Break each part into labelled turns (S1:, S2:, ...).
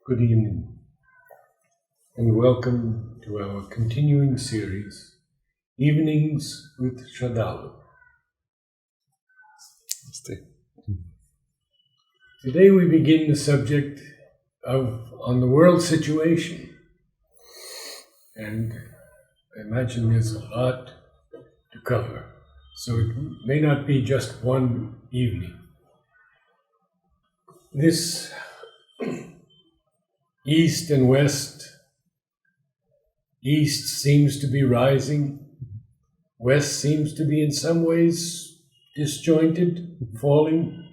S1: Good evening, and welcome to our continuing series, Evenings with Sraddhalu.
S2: Este.
S1: Today we begin the subject on the world situation, and I imagine there's a lot to cover, so it may not be just one evening. This East and West, East seems to be rising, West seems to be in some ways disjointed, falling.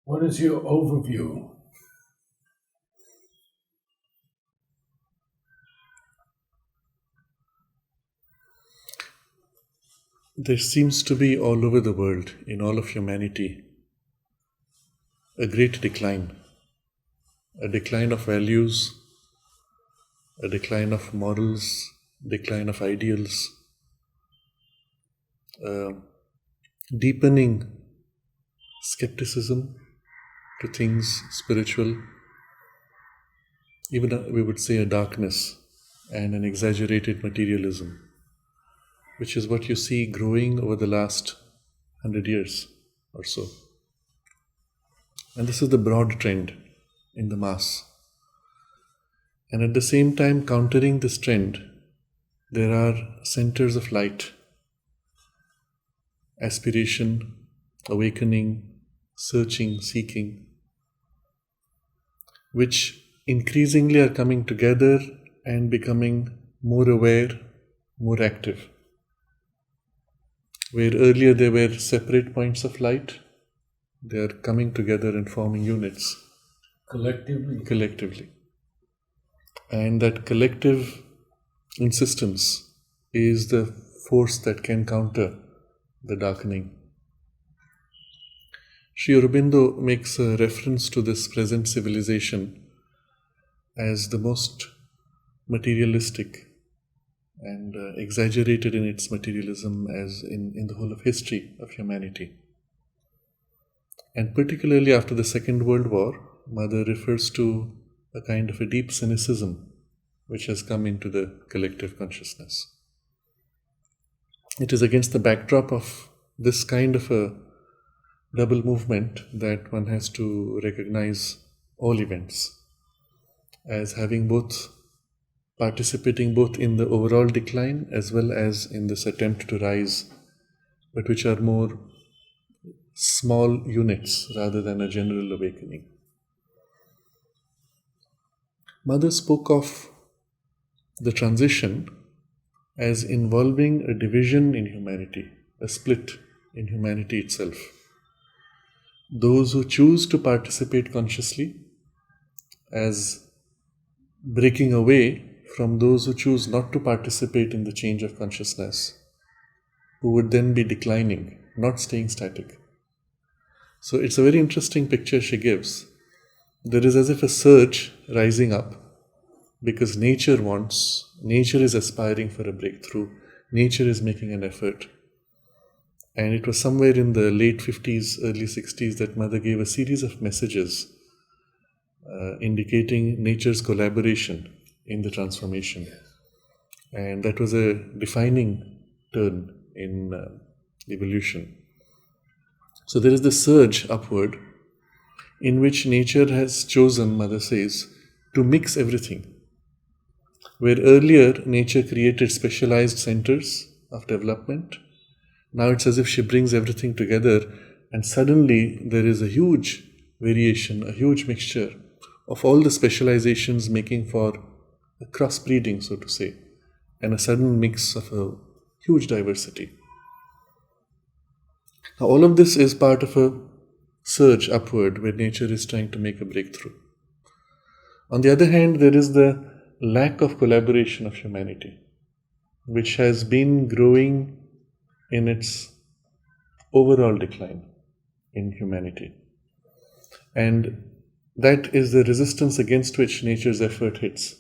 S1: What is your overview?
S2: There seems to be all over the world, in all of humanity, a great decline. A decline of values, a decline of morals, decline of ideals, deepening skepticism to things spiritual, even we would say a darkness and an exaggerated materialism, which is what you see growing over the last 100 years or so. And this is the broad trend in the mass. And at the same time, countering this trend, there are centers of light, aspiration, awakening, searching, seeking, which increasingly are coming together and becoming more aware, more active. Where earlier there were separate points of light, they are coming together and forming units. Collectively. And that collective insistence is the force that can counter the darkening. Sri Aurobindo makes a reference to this present civilization as the most materialistic and exaggerated in its materialism as in the whole of history of humanity. And particularly after the Second World War, Mother refers to a kind of a deep cynicism which has come into the collective consciousness. It is against the backdrop of this kind of a double movement that one has to recognize all events as having participating both in the overall decline as well as in this attempt to rise, but which are more small units rather than a general awakening. Mother spoke of the transition as involving a division in humanity, a split in humanity itself. Those who choose to participate consciously as breaking away from those who choose not to participate in the change of consciousness, who would then be declining, not staying static. So it's a very interesting picture she gives. There is as if a surge rising up because nature is aspiring for a breakthrough, nature is making an effort. And it was somewhere in the late 50s, early 60s that Mother gave a series of messages indicating nature's collaboration in the transformation. And that was a defining turn in evolution. So there is this surge upward in which nature has chosen, Mother says, to mix everything. Where earlier nature created specialized centers of development, now it's as if she brings everything together and suddenly there is a huge variation, a huge mixture of all the specializations making for a crossbreeding, so to say, and a sudden mix of a huge diversity. Now all of this is part of a surge upward where nature is trying to make a breakthrough. On the other hand, there is the lack of collaboration of humanity, which has been growing in its overall decline in humanity. And that is the resistance against which nature's effort hits.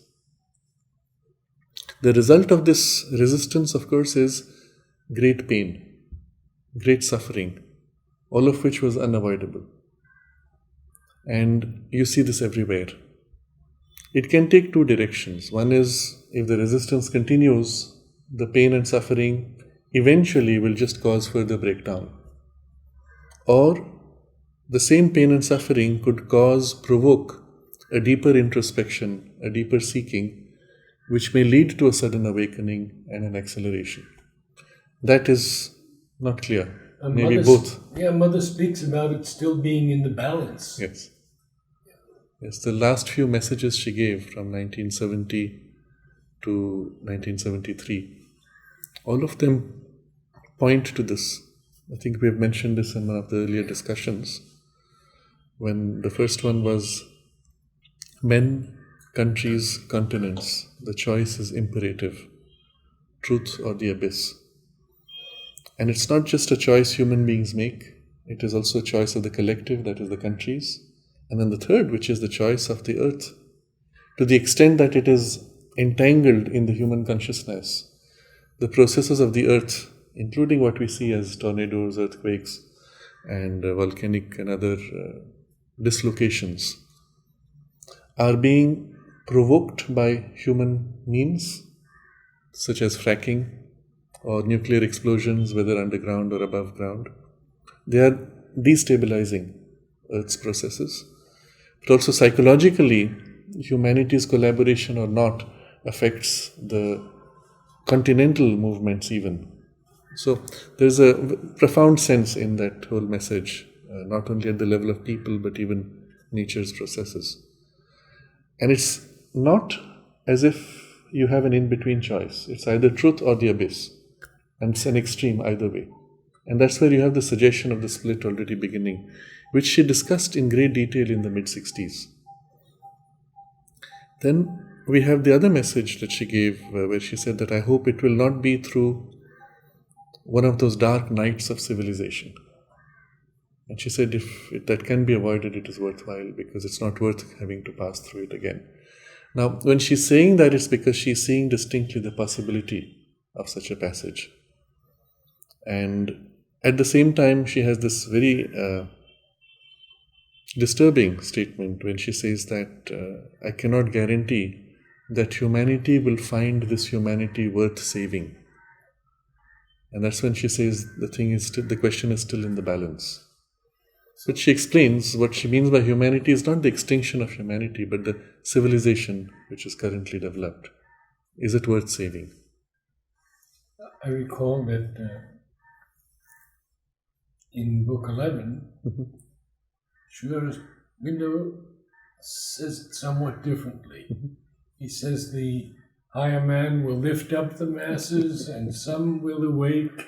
S2: The result of this resistance, of course, is great pain, great suffering, all of which was unavoidable. And you see this everywhere. It can take two directions. One is, if the resistance continues, the pain and suffering eventually will just cause further breakdown. Or the same pain and suffering could provoke a deeper introspection, a deeper seeking, which may lead to a sudden awakening and an acceleration. That is not clear. Maybe both.
S1: Yeah, Mother speaks about it still being in the balance.
S2: Yes. Yes, the last few messages she gave from 1970 to 1973, all of them point to this. I think we have mentioned this in one of the earlier discussions, when the first one was men, countries, continents, the choice is imperative, truth or the abyss. And it's not just a choice human beings make, it is also a choice of the collective, that is the countries. And then the third, which is the choice of the earth. To the extent that it is entangled in the human consciousness, the processes of the earth, including what we see as tornadoes, earthquakes, and volcanic and other dislocations, are being provoked by human means, such as fracking or nuclear explosions, whether underground or above ground. They are destabilizing Earth's processes. But also psychologically, humanity's collaboration or not affects the continental movements even. So there's a profound sense in that whole message, not only at the level of people, but even nature's processes. And it's not as if you have an in-between choice. It's either truth or the abyss. And it's an extreme either way. And that's where you have the suggestion of the split already beginning, which she discussed in great detail in the mid-60s. Then we have the other message that she gave, where she said that I hope it will not be through one of those dark nights of civilization. And she said if that can be avoided, it is worthwhile, because it's not worth having to pass through it again. Now, when she's saying that, it's because she's seeing distinctly the possibility of such a passage. And at the same time, she has this very disturbing statement when she says that I cannot guarantee that humanity will find this humanity worth saving. And that's when she says the question is still in the balance. But she explains what she means by humanity is not the extinction of humanity, but the civilization which is currently developed. Is it worth saving?
S1: I recall that in Book 11, Sraddhalu says it somewhat differently. He says the higher man will lift up the masses and some will awake,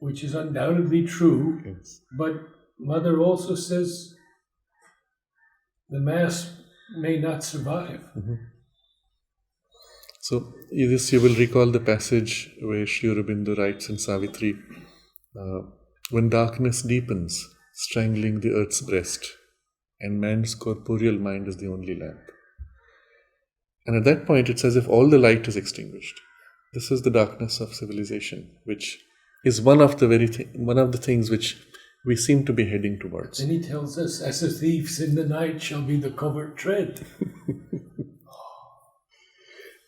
S1: which is undoubtedly true.
S2: Yes.
S1: But Mother also says the mass may not survive.
S2: So this you will recall the passage where Sri Aurobindo writes in Savitri, when darkness deepens, strangling the earth's breast, and man's corporeal mind is the only lamp. And at that point, it's as if all the light is extinguished. This is the darkness of civilization, which is one of the things which we seem to be heading towards.
S1: And he tells us, as the thieves in the night shall be the covert tread.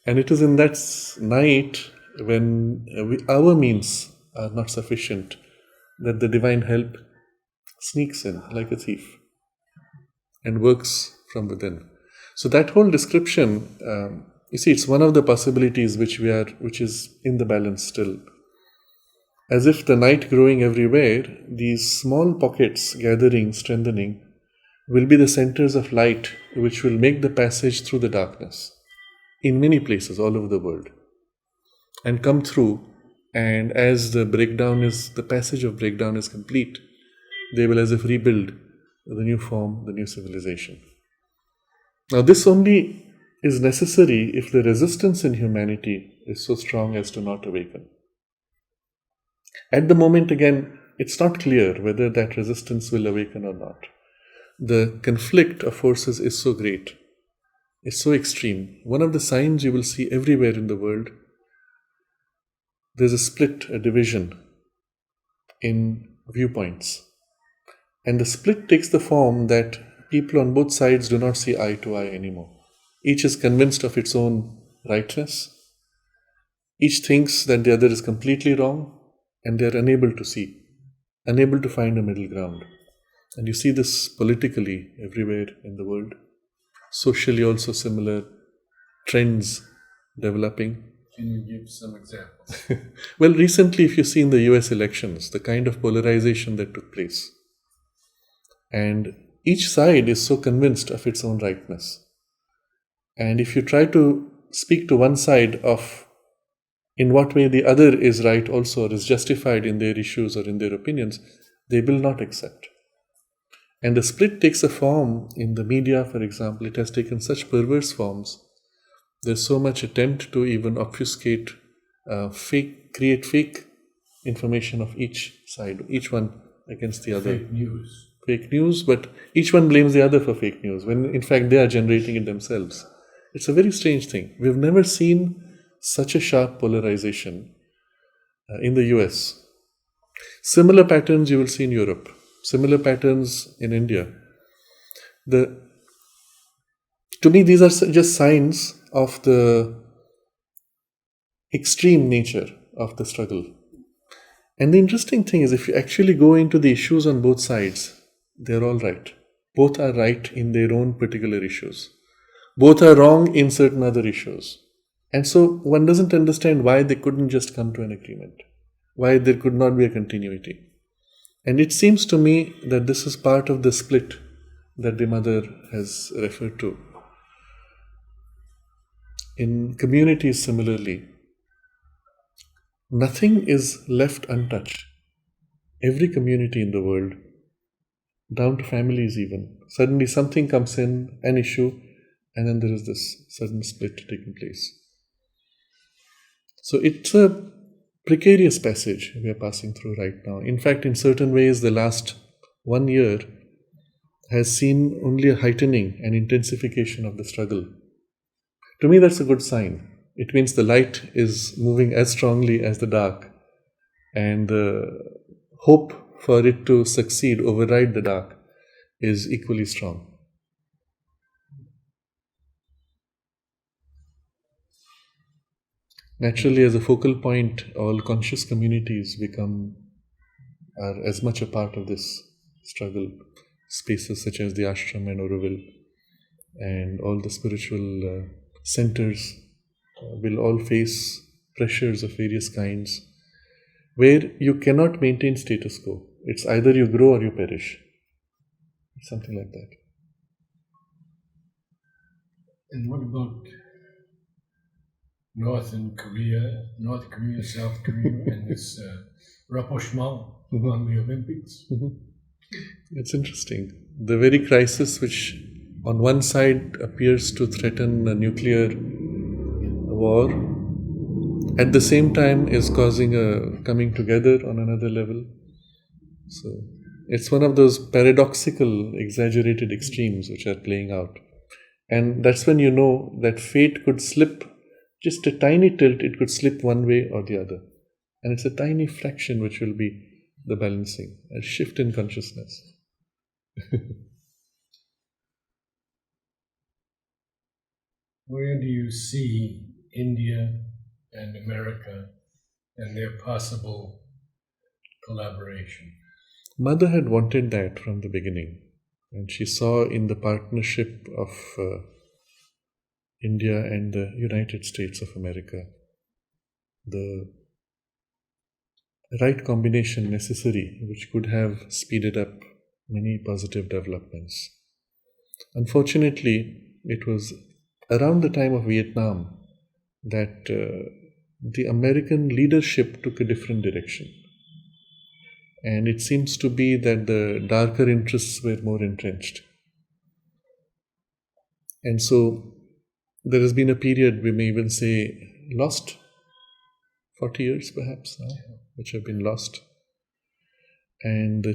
S2: And it is in that night when our means are not sufficient that the divine help sneaks in like a thief and works from within. So that whole description, you see, it's one of the possibilities which is in the balance still. As if the night growing everywhere, these small pockets gathering, strengthening, will be the centers of light which will make the passage through the darkness in many places all over the world and come through. And as the passage of breakdown is complete, they will as if rebuild the new form, the new civilization. Now this only is necessary if the resistance in humanity is so strong as to not awaken. At the moment, again, it's not clear whether that resistance will awaken or not. The conflict of forces is so great, it's so extreme. One of the signs you will see everywhere in the world, there's a split, a division in viewpoints. And the split takes the form that people on both sides do not see eye to eye anymore. Each is convinced of its own rightness. Each thinks that the other is completely wrong, and they are unable to see, unable to find a middle ground. And you see this politically everywhere in the world. Socially also similar trends developing.
S1: Can you give some examples?
S2: Well, recently, if you see in the US elections, the kind of polarization that took place, and each side is so convinced of its own rightness. And if you try to speak to one side of in what way the other is right also, or is justified in their issues or in their opinions, they will not accept. And the split takes a form in the media, for example. It has taken such perverse forms. There's so much attempt to even obfuscate, create fake information of each side, each one against the other. Fake news, but each one blames the other for fake news, when in fact they are generating it themselves. It's a very strange thing. We've never seen such a sharp polarization in the US. Similar patterns you will see in Europe. Similar patterns in India. To me, these are just signs of the extreme nature of the struggle. And the interesting thing is, if you actually go into the issues on both sides, they're all right. Both are right in their own particular issues. Both are wrong in certain other issues. And so one doesn't understand why they couldn't just come to an agreement, why there could not be a continuity. And it seems to me that this is part of the split that the mother has referred to. In communities, similarly, nothing is left untouched. Every community in the world, down to families even, suddenly something comes in, an issue, and then there is this sudden split taking place. So it's a precarious passage we are passing through right now. In fact, in certain ways, the last 1 year has seen only a heightening and intensification of the struggle. To me, that's a good sign. It means the light is moving as strongly as the dark, and the hope for it to succeed, override the dark, is equally strong. Naturally, as a focal point, all conscious communities are as much a part of this struggle. Spaces such as the ashram and Auroville and all the spiritual centers will all face pressures of various kinds where you cannot maintain status quo. It's either you grow or you perish. Something like that.
S1: And what about North Korea, South Korea, and this rapprochement on the Olympics?
S2: It's interesting. The very crisis which on one side appears to threaten a nuclear war, at the same time is causing a coming together on another level. So it's one of those paradoxical, exaggerated extremes which are playing out. And that's when you know that fate could slip, just a tiny tilt, it could slip one way or the other. And it's a tiny fraction which will be the balancing, a shift in consciousness.
S1: Where do you see India and America and their possible collaboration?
S2: Mother had wanted that from the beginning, and she saw in the partnership of India and the United States of America the right combination necessary which could have speeded up many positive developments. Unfortunately, it was around the time of Vietnam that the American leadership took a different direction. And it seems to be that the darker interests were more entrenched. And so there has been a period, we may even say, lost 40 years perhaps now, which have been lost. And the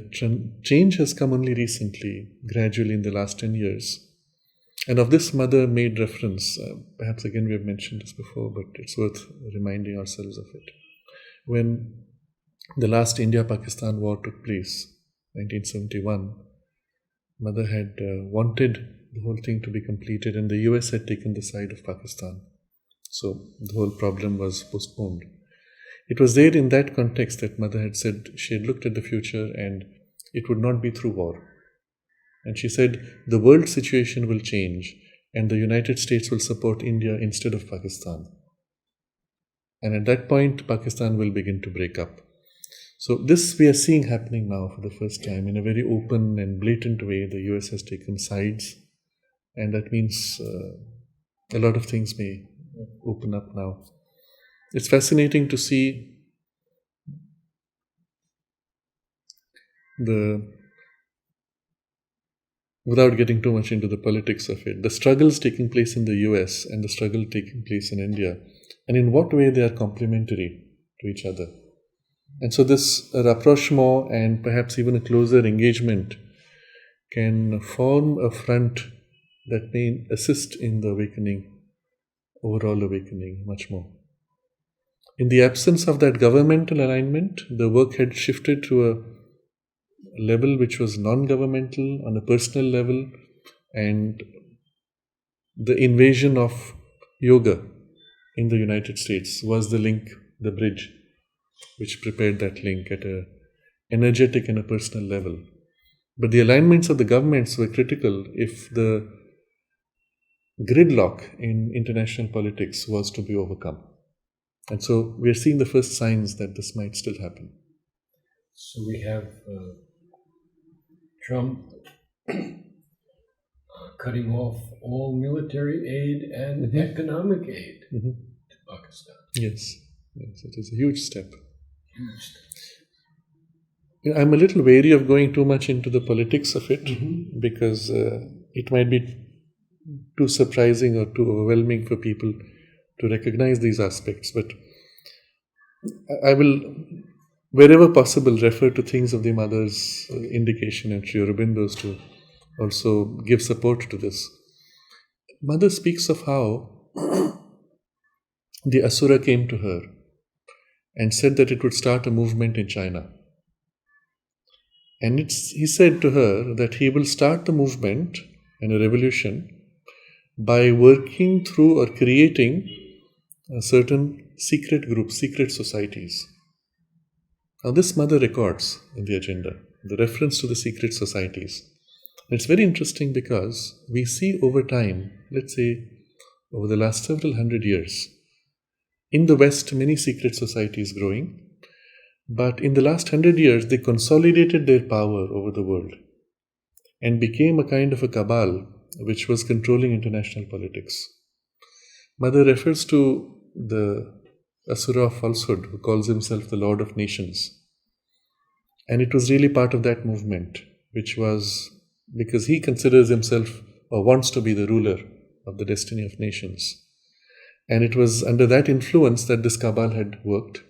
S2: change has come only recently, gradually in the last 10 years. And of this, Mother made reference, perhaps again we have mentioned this before, but it's worth reminding ourselves of it. When the last India-Pakistan war took place, 1971, Mother had wanted the whole thing to be completed, and the US had taken the side of Pakistan. So the whole problem was postponed. It was there in that context that Mother had said she had looked at the future and it would not be through war. And she said the world situation will change and the United States will support India instead of Pakistan. And at that point, Pakistan will begin to break up. So this we are seeing happening now for the first time in a very open and blatant way. The US has taken sides, and that means a lot of things may open up now. It's fascinating to see without getting too much into the politics of it, the struggles taking place in the US and the struggle taking place in India, and in what way they are complementary to each other. And so this rapprochement and perhaps even a closer engagement can form a front that may assist in the awakening, overall awakening, much more. In the absence of that governmental alignment, the work had shifted to a level which was non-governmental, on a personal level, and the invasion of yoga in the United States was the link, the bridge, which prepared that link at an energetic and a personal level. But the alignments of the governments were critical if the gridlock in international politics was to be overcome. And so we are seeing the first signs that this might still happen.
S1: So we have Trump cutting off all military aid and economic aid to Pakistan.
S2: Yes, it is a huge step. I'm a little wary of going too much into the politics of it because it might be too surprising or too overwhelming for people to recognize these aspects. But I will, wherever possible, refer to things of the Mother's indication and Sri Aurobindo's to also give support to this. Mother speaks of how the Asura came to her and said that it would start a movement in China. And he said to her that he will start the movement and a revolution by working through or creating certain secret groups, secret societies. Now this Mother records in the agenda the reference to the secret societies. It's very interesting because we see over time, let's say over the last several hundred years, in the West, many secret societies growing, but in the last 100 years, they consolidated their power over the world and became a kind of a cabal which was controlling international politics. Mother refers to the Asura of falsehood who calls himself the Lord of Nations. And it was really part of that movement, which was because he considers himself or wants to be the ruler of the destiny of nations. And it was under that influence that this cabal had worked.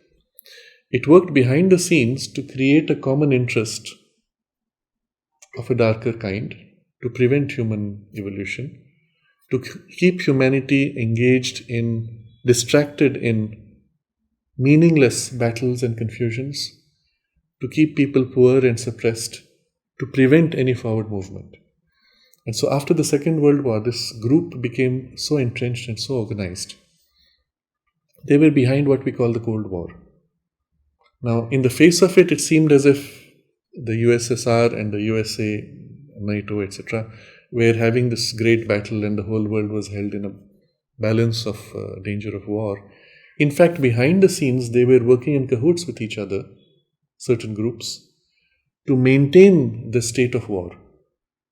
S2: It worked behind the scenes to create a common interest of a darker kind, to prevent human evolution, to keep humanity engaged in, distracted in meaningless battles and confusions, to keep people poor and suppressed, to prevent any forward movement. And so after the Second World War, this group became so entrenched and so organized. They were behind what we call the Cold War. Now, in the face of it, it seemed as if the USSR and the USA, NATO, etc., were having this great battle and the whole world was held in a balance of danger of war. In fact, behind the scenes, they were working in cahoots with each other, certain groups, to maintain the state of war,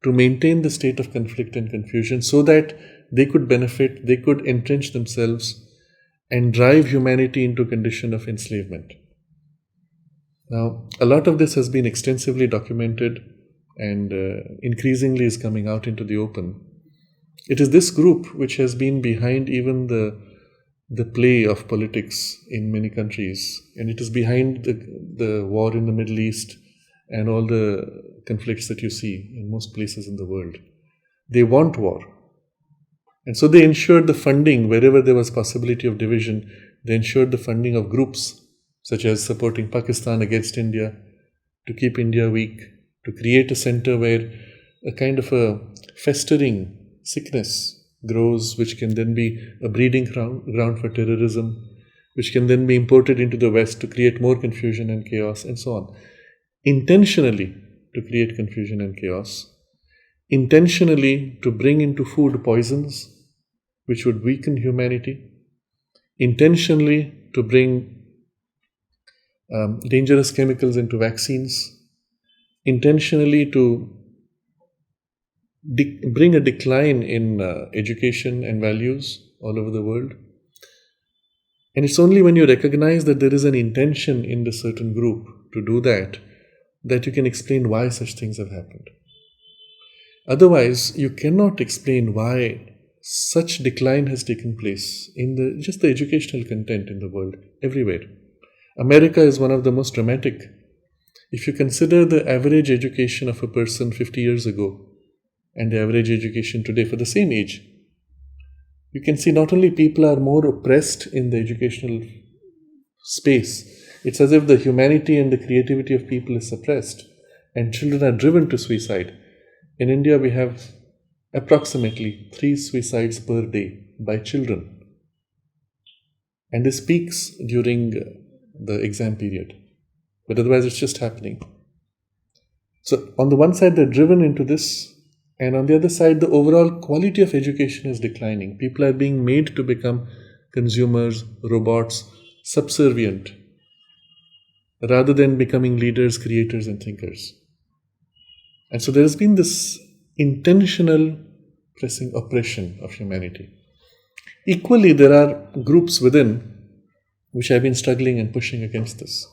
S2: to maintain the state of conflict and confusion so that they could benefit, they could entrench themselves and drive humanity into a condition of enslavement. Now, a lot of this has been extensively documented and increasingly is coming out into the open. It is this group which has been behind even the play of politics in many countries, and it is behind the war in the Middle East and all the conflicts that you see in most places in the world. They want war. And so they ensured the funding wherever there was possibility of division. They ensured the funding of groups such as supporting Pakistan against India, to keep India weak, to create a center where a kind of a festering sickness grows, which can then be a breeding ground for terrorism, which can then be imported into the West to create more confusion and chaos, and so on. Intentionally to create confusion and chaos, intentionally to bring into food poisons which would weaken humanity, intentionally to bring dangerous chemicals into vaccines, intentionally to bring a decline in education and values all over the world. And it's only when you recognize that there is an intention in the certain group to do that, that you can explain why such things have happened. Otherwise, you cannot explain why such decline has taken place in just the educational content in the world, everywhere. America is one of the most dramatic. If you consider the average education of a person 50 years ago and the average education today for the same age, you can see not only people are more oppressed in the educational space, it's as if the humanity and the creativity of people is suppressed and children are driven to suicide. In India, we have approximately 3 suicides per day by children. And this peaks during the exam period. But otherwise, it's just happening. So, on the one side, they're driven into this, and on the other side, the overall quality of education is declining. People are being made to become consumers, robots, subservient, rather than becoming leaders, creators, and thinkers. And so there has been this intentional pressing oppression of humanity. Equally, there are groups within which have been struggling and pushing against this.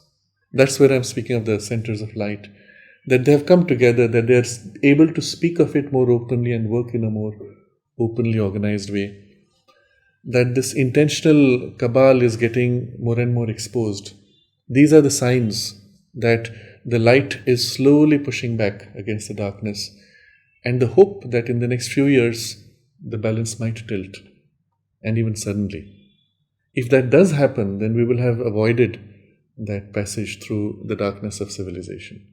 S2: That's where I'm speaking of the centers of light, that they have come together, that they are able to speak of it more openly and work in a more openly organized way, that this intentional cabal is getting more and more exposed. These are the signs that the light is slowly pushing back against the darkness, and the hope that in the next few years the balance might tilt, and even suddenly. If that does happen, then we will have avoided that passage through the darkness of civilization.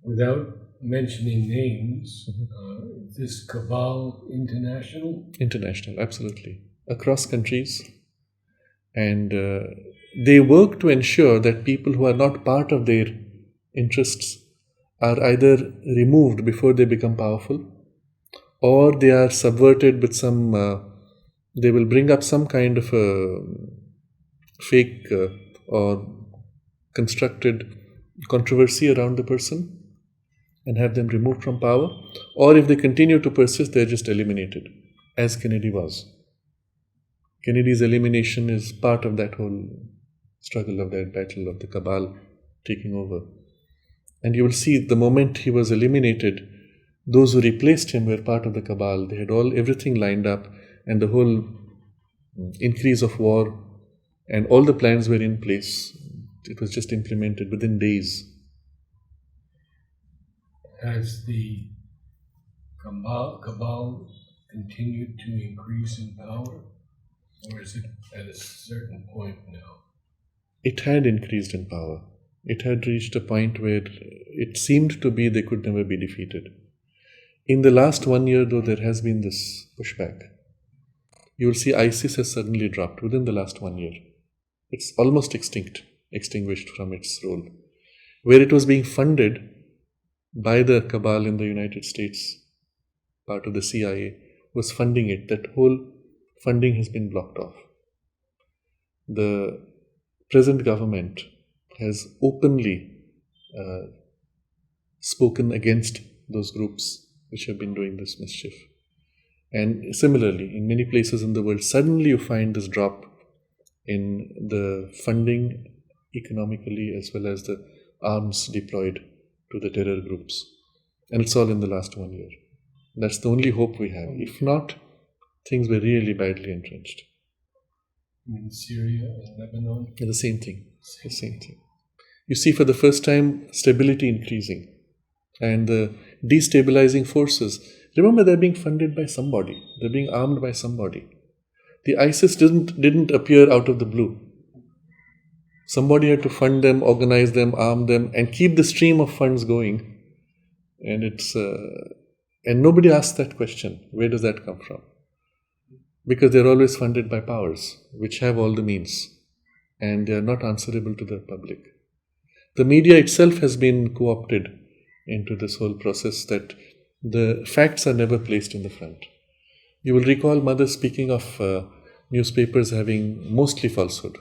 S1: Without mentioning names, is this cabal international?
S2: International, absolutely. Across countries. And they work to ensure that people who are not part of their interests are either removed before they become powerful, or they are subverted with some, they will bring up some kind of a fake or constructed controversy around the person and have them removed from power. Or if they continue to persist, they're just eliminated, as Kennedy was. Kennedy's elimination is part of that whole struggle, of that battle of the cabal taking over. And you will see the moment he was eliminated, those who replaced him were part of the cabal. They had everything lined up, and the whole increase of war and all the plans were in place. It was just implemented within days.
S1: Has the cabal continued to increase in power, or is it at a certain point now?
S2: It had increased in power. It had reached a point where it seemed to be they could never be defeated. In the last 1 year, though, there has been this pushback. You will see ISIS has suddenly dropped within the last 1 year. It's almost extinguished from its role. Where it was being funded by the cabal in the United States, part of the CIA, was funding it. That whole funding has been blocked off. The present government has openly spoken against those groups which have been doing this mischief. And similarly, in many places in the world, suddenly you find this drop in the funding economically as well as the arms deployed to the terror groups. And it's all in the last 1 year. That's the only hope we have. If not, things were really badly entrenched.
S1: In Syria and Lebanon?
S2: The same thing. The same thing. You see for the first time stability increasing and the destabilizing forces. Remember, they're being funded by somebody. They're being armed by somebody. The ISIS didn't appear out of the blue. Somebody had to fund them, organize them, arm them, and keep the stream of funds going. And and nobody asks that question. Where does that come from? Because they're always funded by powers, which have all the means, and they are not answerable to the public. The media itself has been co-opted into this whole process that the facts are never placed in the front. You will recall Mother speaking of newspapers having mostly falsehood.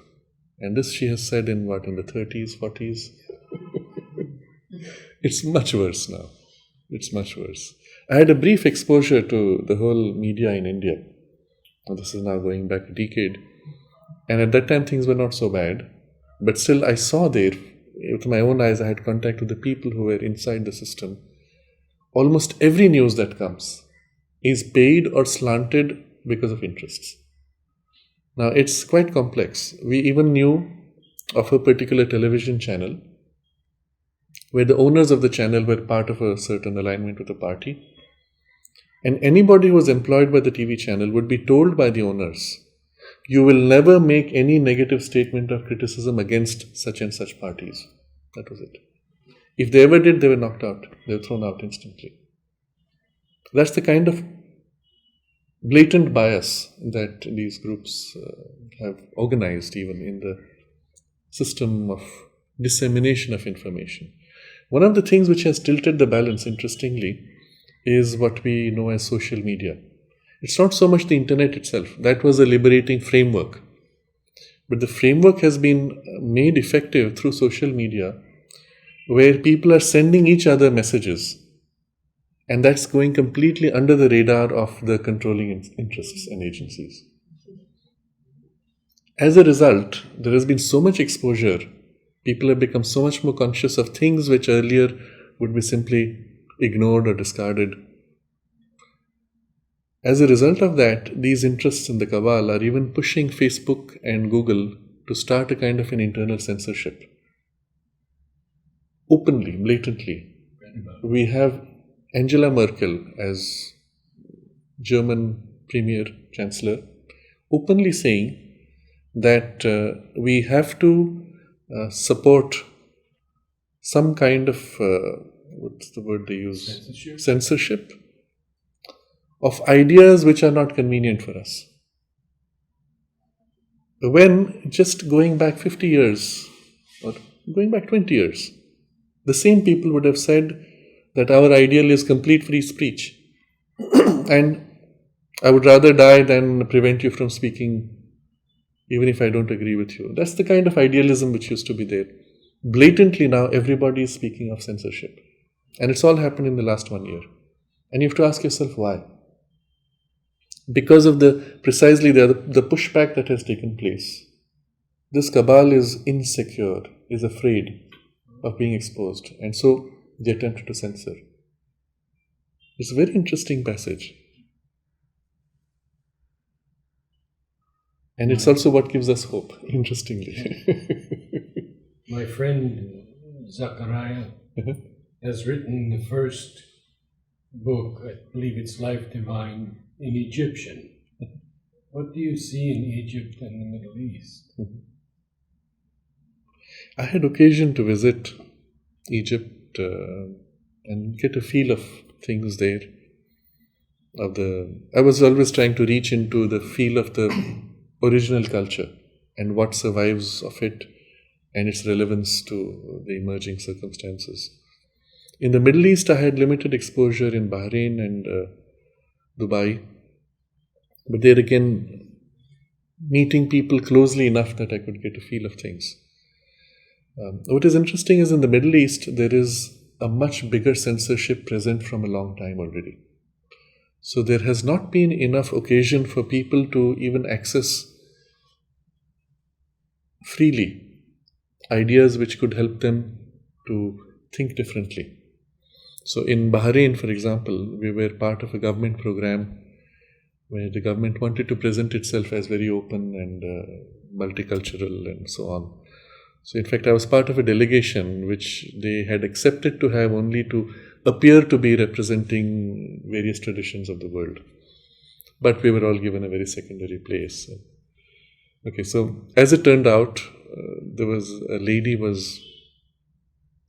S2: And this she has said in the 30s, 40s? It's much worse now. It's much worse. I had a brief exposure to the whole media in India. This is now going back a decade. And at that time things were not so bad. But still I saw there, with my own eyes, I had contact with the people who were inside the system. Almost every news that comes is paid or slanted because of interests. Now it's quite complex. We even knew of a particular television channel where the owners of the channel were part of a certain alignment with the party. And anybody who was employed by the TV channel would be told by the owners, you will never make any negative statement of criticism against such and such parties. That was it. If they ever did, they were knocked out. They were thrown out instantly. That's the kind of blatant bias that these groups have organized even in the system of dissemination of information. One of the things which has tilted the balance, interestingly, is what we know as social media. It's not so much the internet itself. That was a liberating framework. But the framework has been made effective through social media, where people are sending each other messages. And that's going completely under the radar of the controlling interests and agencies. As a result, there has been so much exposure. People have become so much more conscious of things which earlier would be simply ignored or discarded. As a result of that, these interests in the Cabal are even pushing Facebook and Google to start a kind of an internal censorship. Openly, blatantly. We have Angela Merkel as German Premier Chancellor openly saying that we have to support some kind of, what's the word they use? Censorship of ideas which are not convenient for us. When just going back 50 years or going back 20 years, the same people would have said that our ideal is complete free speech. And I would rather die than prevent you from speaking even if I don't agree with you. That's the kind of idealism which used to be there. Blatantly now everybody is speaking of censorship. And it's all happened in the last 1 year. And you have to ask yourself why. Because of precisely the pushback that has taken place. This cabal is insecure, is afraid of being exposed. And so they attempted to censor. It's a very interesting passage. And it's also what gives us hope, interestingly.
S1: My friend Zachariah has written the first book, I believe it's Life Divine, in Egyptian. What do you see in Egypt and the Middle East?
S2: I had occasion to visit Egypt and get a feel of things there. I was always trying to reach into the feel of the original culture and what survives of it and its relevance to the emerging circumstances. In the Middle East, I had limited exposure in Bahrain and Dubai, but there again, meeting people closely enough that I could get a feel of things. What is interesting is in the Middle East, there is a much bigger censorship present from a long time already. So there has not been enough occasion for people to even access freely ideas which could help them to think differently. So in Bahrain, for example, we were part of a government program where the government wanted to present itself as very open and multicultural and so on. So in fact, I was part of a delegation which they had accepted to have only to appear to be representing various traditions of the world. But we were all given a very secondary place. Okay, so as it turned out, there was a lady was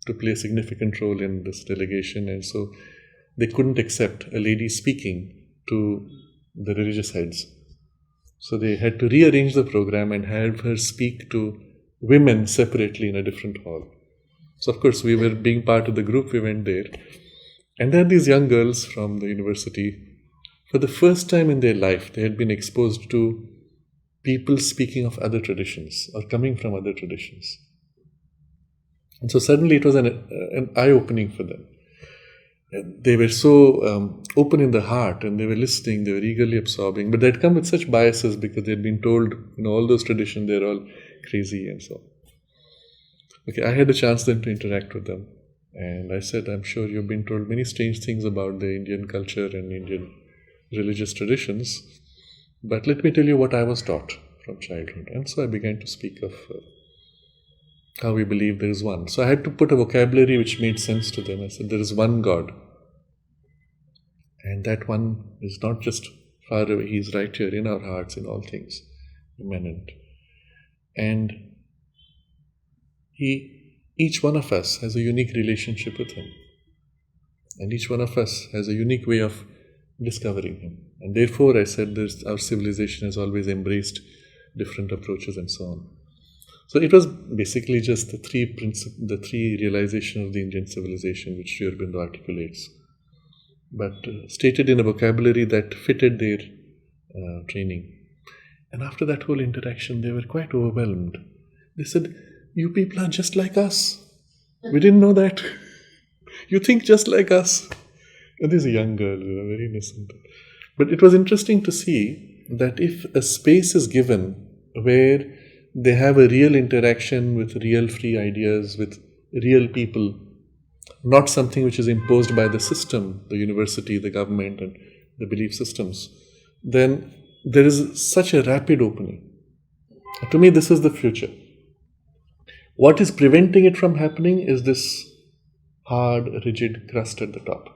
S2: to play a significant role in this delegation, and so they couldn't accept a lady speaking to the religious heads. So they had to rearrange the program and have her speak to women separately in a different hall. So of course, we were being part of the group, we went there. And there are these young girls from the university. For the first time in their life, they had been exposed to people speaking of other traditions or coming from other traditions. And so suddenly it was an eye-opening for them. They were so open in the heart, and they were listening, they were eagerly absorbing, but they'd come with such biases because they'd been told, all those traditions, they're all crazy and so on. Okay, I had a chance then to interact with them, and I said, I'm sure you've been told many strange things about the Indian culture and Indian religious traditions, but let me tell you what I was taught from childhood. And so I began to speak of how we believe there is one. So I had to put a vocabulary which made sense to them. I said, there is one God. And that one is not just far away, He is right here in our hearts, in all things, immanent. And each one of us has a unique relationship with Him. And each one of us has a unique way of discovering Him. And therefore, I said, our civilization has always embraced different approaches and so on. So it was basically just the three realizations of the Indian civilization which Sri Aurobindo articulates, but stated in a vocabulary that fitted their training. And after that whole interaction, they were quite overwhelmed. They said, you people are just like us. We didn't know that. You think just like us. And these are young girls, very innocent. But it was interesting to see that if a space is given where they have a real interaction with real free ideas, with real people, not something which is imposed by the system, the university, the government, and the belief systems, then there is such a rapid opening. To me, this is the future. What is preventing it from happening is this hard, rigid crust at the top.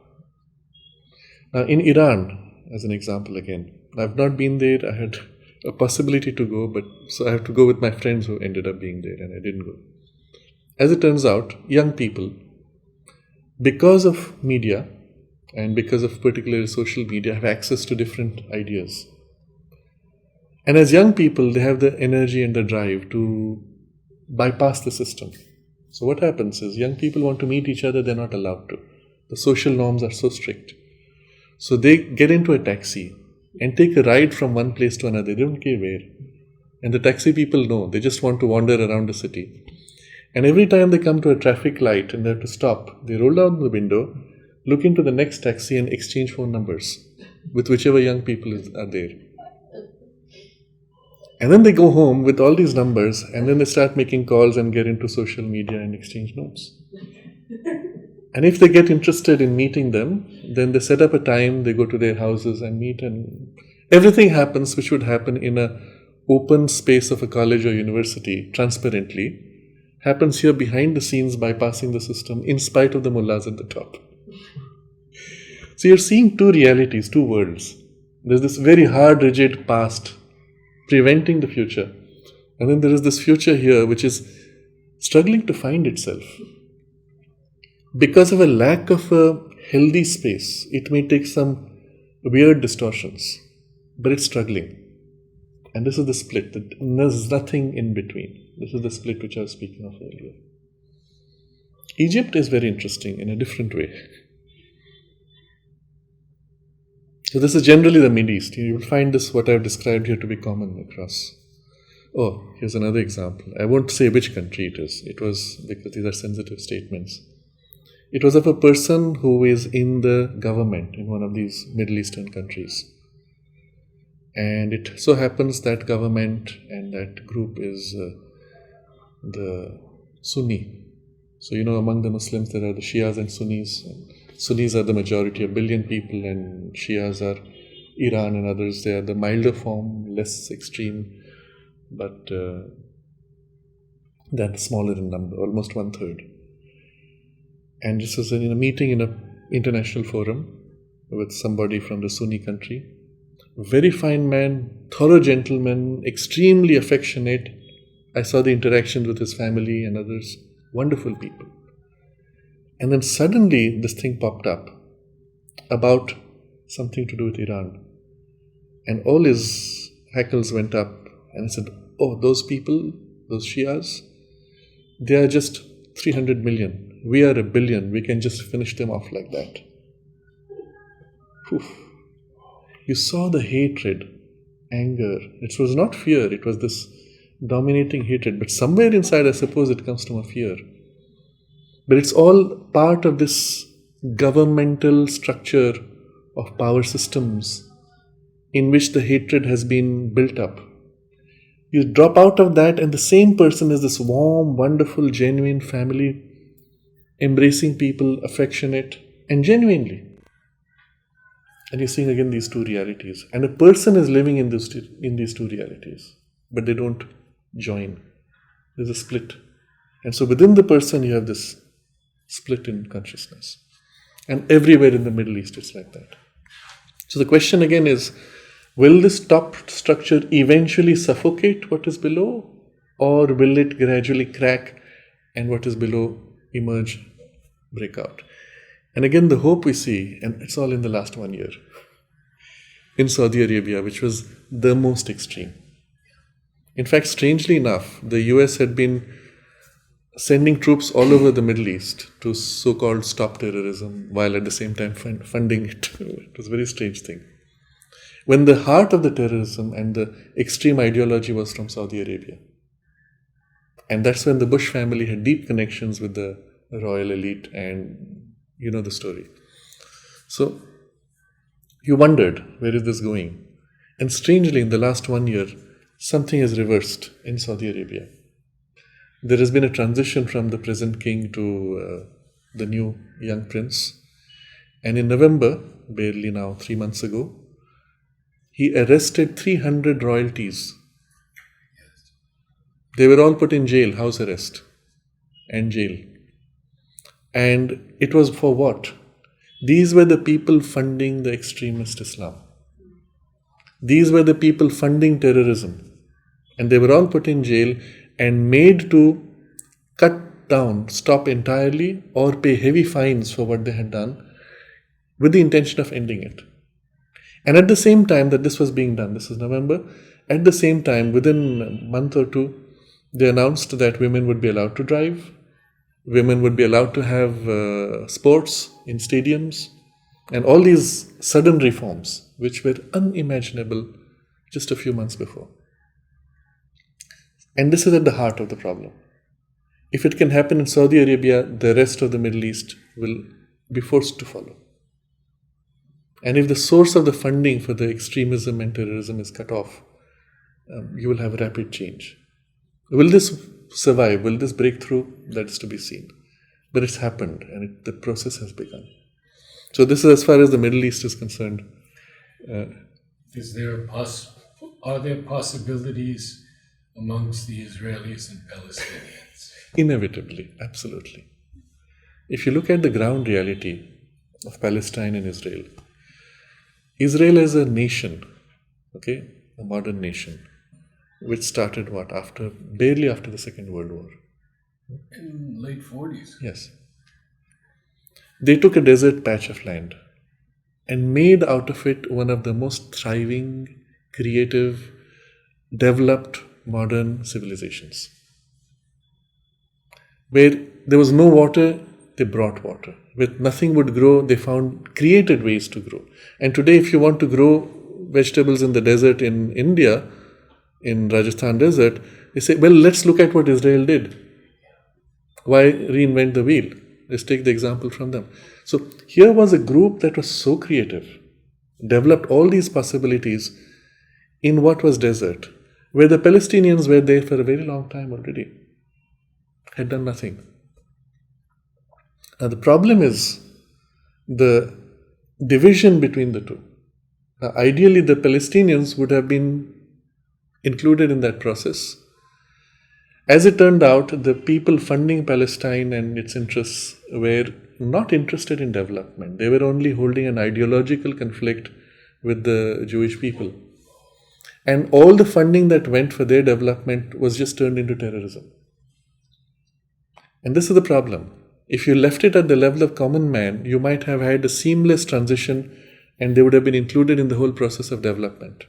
S2: Now, in Iran, as an example again, I've not been there. I had a possibility to go, but so I have to go with my friends who ended up being there, and I didn't go. As it turns out, young people, because of media and because of particularly social media, have access to different ideas. And as young people, they have the energy and the drive to bypass the system. So what happens is, young people want to meet each other, they're not allowed to. The social norms are so strict. So they get into a taxi and take a ride from one place to another. They don't care where. And the taxi people know. They just want to wander around the city. And every time they come to a traffic light and they have to stop, they roll down the window, look into the next taxi and exchange phone numbers with whichever young people are there. And then they go home with all these numbers, and then they start making calls and get into social media and exchange notes. And if they get interested in meeting them, then they set up a time, they go to their houses and meet, and everything happens which would happen in a open space of a college or university, transparently, happens here behind the scenes, bypassing the system, in spite of the mullahs at the top. So you're seeing two realities, two worlds. There's this very hard, rigid past preventing the future. And then there is this future here which is struggling to find itself. Because of a lack of a healthy space, it may take some weird distortions, but it's struggling. And this is the split. There's nothing in between. This is the split which I was speaking of earlier. Egypt is very interesting in a different way. So this is generally the Middle East. You will find this, what I've described here, to be common across. Oh, here's another example. I won't say which country it is. It was, because these are sensitive statements. It was of a person who is in the government in one of these Middle Eastern countries. And it so happens that government and that group is the Sunni. So, among the Muslims there are the Shias and Sunnis. And Sunnis are the majority, 1 billion people, and Shias are Iran and others. They are the milder form, less extreme, but they're smaller in number, almost 1/3. And this was in a meeting in an international forum with somebody from the Sunni country. Very fine man, thorough gentleman, extremely affectionate. I saw the interactions with his family and others. Wonderful people. And then suddenly this thing popped up about something to do with Iran. And all his hackles went up and he said, oh, those people, those Shias, they are just 300 million. We are 1 billion. We can just finish them off like that. Oof. You saw the hatred, anger. It was not fear. It was this dominating hatred. But somewhere inside, I suppose it comes from a fear. But it's all part of this governmental structure of power systems in which the hatred has been built up. You drop out of that and the same person is this warm, wonderful, genuine family, embracing people, affectionate, and genuinely. And you're seeing again these two realities. And a person is living in these two realities, but they don't join. There's a split. And so within the person you have this split in consciousness. And everywhere in the Middle East it's like that. So the question again is, will this top structure eventually suffocate what is below, or will it gradually crack and what is below emerge, break out? And again, the hope we see, and it's all in the last 1 year, in Saudi Arabia, which was the most extreme. In fact, strangely enough, the US had been sending troops all over the Middle East to so-called stop terrorism, while at the same time funding it. It was a very strange thing. When the heart of the terrorism and the extreme ideology was from Saudi Arabia. And that's when the Bush family had deep connections with the royal elite, and you know the story. So you wondered, where is this going? And strangely, in the last 1 year, something has reversed in Saudi Arabia. There has been a transition from the present king to the new young prince. And in November, barely now 3 months ago, he arrested 300 royalties. They were all put in jail, house arrest and jail. And it was for what? These were the people funding the extremist Islam. These were the people funding terrorism. And they were all put in jail and made to cut down, stop entirely, or pay heavy fines for what they had done, with the intention of ending it. And at the same time that this was being done, this is November, at the same time, within a month or two, they announced that women would be allowed to drive, women would be allowed to have sports in stadiums, and all these sudden reforms, which were unimaginable just a few months before. And this is at the heart of the problem. If it can happen in Saudi Arabia, the rest of the Middle East will be forced to follow. And if the source of the funding for the extremism and terrorism is cut off, you will have rapid change. Will this survive? Will this break through? That is to be seen. But it's happened, and the process has begun. So this is as far as the Middle East is concerned.
S1: Are there possibilities amongst the Israelis and Palestinians?
S2: Inevitably, absolutely. If you look at the ground reality of Palestine and Israel, Israel as a nation, a modern nation, which started barely after the Second World War.
S1: In late 40s.
S2: Yes. They took a desert patch of land and made out of it one of the most thriving, creative, developed, modern civilizations. Where there was no water, they brought water. Where nothing would grow, they created ways to grow. And today, if you want to grow vegetables in the desert in India, in Rajasthan desert, they say, well, let's look at what Israel did. Why reinvent the wheel? Let's take the example from them. So here was a group that was so creative, developed all these possibilities in what was desert, where the Palestinians were there for a very long time already, had done nothing. Now the problem is the division between the two. Now, ideally, the Palestinians would have been included in that process. As it turned out, the people funding Palestine and its interests were not interested in development. They were only holding an ideological conflict with the Jewish people. And all the funding that went for their development was just turned into terrorism. And this is the problem. If you left it at the level of common man, you might have had a seamless transition and they would have been included in the whole process of development.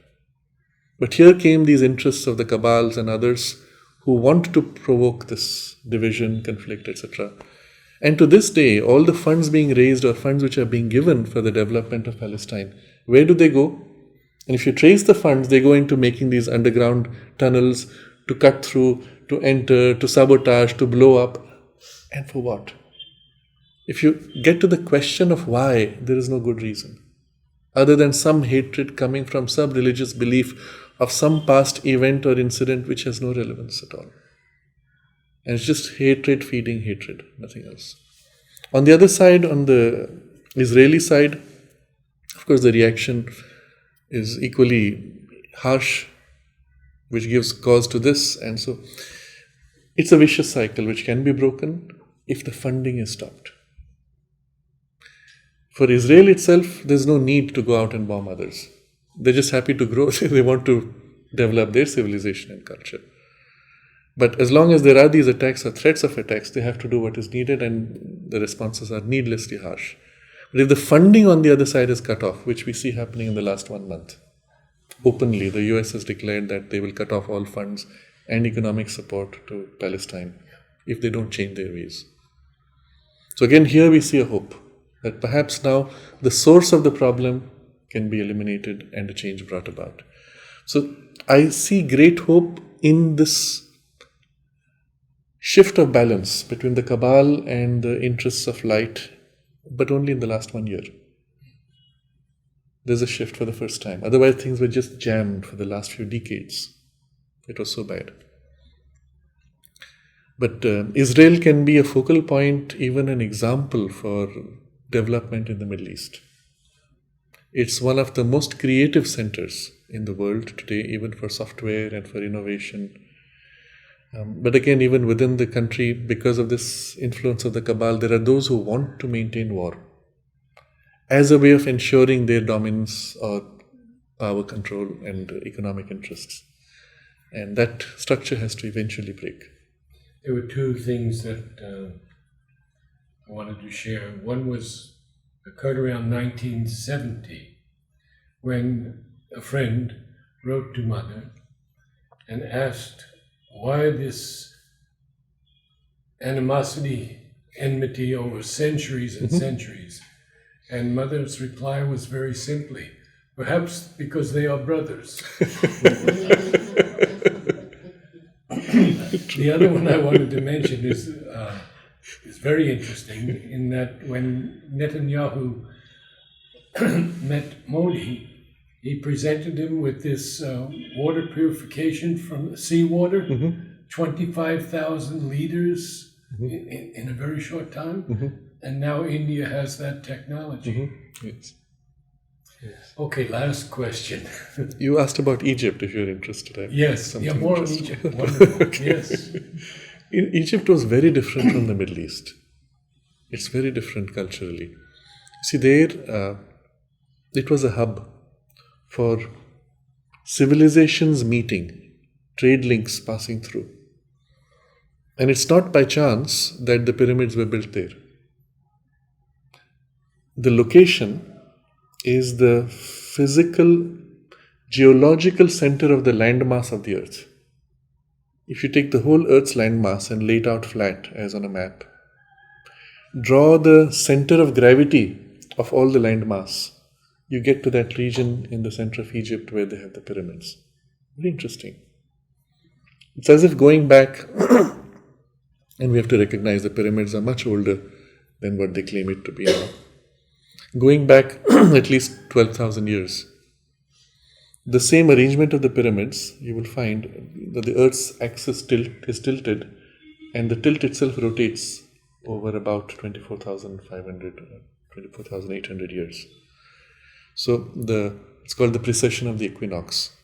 S2: But here came these interests of the cabals and others who want to provoke this division, conflict, etc. And to this day, all the funds being raised or funds which are being given for the development of Palestine, where do they go? And if you trace the funds, they go into making these underground tunnels to cut through, to enter, to sabotage, to blow up. And for what? If you get to the question of why, there is no good reason, other than some hatred coming from some religious belief of some past event or incident which has no relevance at all. And it's just hatred feeding hatred, nothing else. On the other side, on the Israeli side, of course, the reaction is equally harsh, which gives cause to this. And so it's a vicious cycle which can be broken if the funding is stopped. For Israel itself, there's no need to go out and bomb others. They're just happy to grow. They want to develop their civilization and culture. But as long as there are these attacks or threats of attacks, they have to do what is needed, and the responses are needlessly harsh. But if the funding on the other side is cut off, which we see happening in the last 1 month, openly, the US has declared that they will cut off all funds and economic support to Palestine if they don't change their ways. So again, here we see a hope that perhaps now the source of the problem can be eliminated and a change brought about. So I see great hope in this shift of balance between the Cabal and the interests of light, but only in the last 1 year. There's a shift for the first time. Otherwise, things were just jammed for the last few decades. It was so bad. But Israel can be a focal point, even an example for development in the Middle East. It's one of the most creative centers in the world today, even for software and for innovation. But again, even within the country, because of this influence of the Cabal, there are those who want to maintain war as a way of ensuring their dominance or power control and economic interests. And that structure has to eventually break.
S1: There were two things that I wanted to share. One was occurred around 1970, when a friend wrote to Mother and asked why this animosity, enmity over centuries and centuries. And Mother's reply was very simply, perhaps because they are brothers. The other one I wanted to mention is very interesting, in that when Netanyahu met Modi, he presented him with this water purification from seawater, 25,000 liters in a very short time. And now India has that technology.
S2: Yes.
S1: Okay, last question.
S2: You asked about Egypt, if you're interested.
S1: Yes, more on Egypt. Wonderful.
S2: Okay.
S1: Yes.
S2: Egypt was very different from the Middle East. It's very different culturally. See, there, it was a hub for civilizations meeting, trade links passing through. And it's not by chance that the pyramids were built there. The location is the physical, geological center of the landmass of the earth. If you take the whole Earth's landmass and lay it out flat as on a map, draw the center of gravity of all the landmass, you get to that region in the center of Egypt where they have the pyramids. Very interesting. It's as if going back, and we have to recognize the pyramids are much older than what they claim it to be now. Going back at least 12,000 years. The same arrangement of the pyramids, you will find that the Earth's axis is tilted, and the tilt itself rotates over about 24,500, 24,800 years. So it's called the precession of the equinox.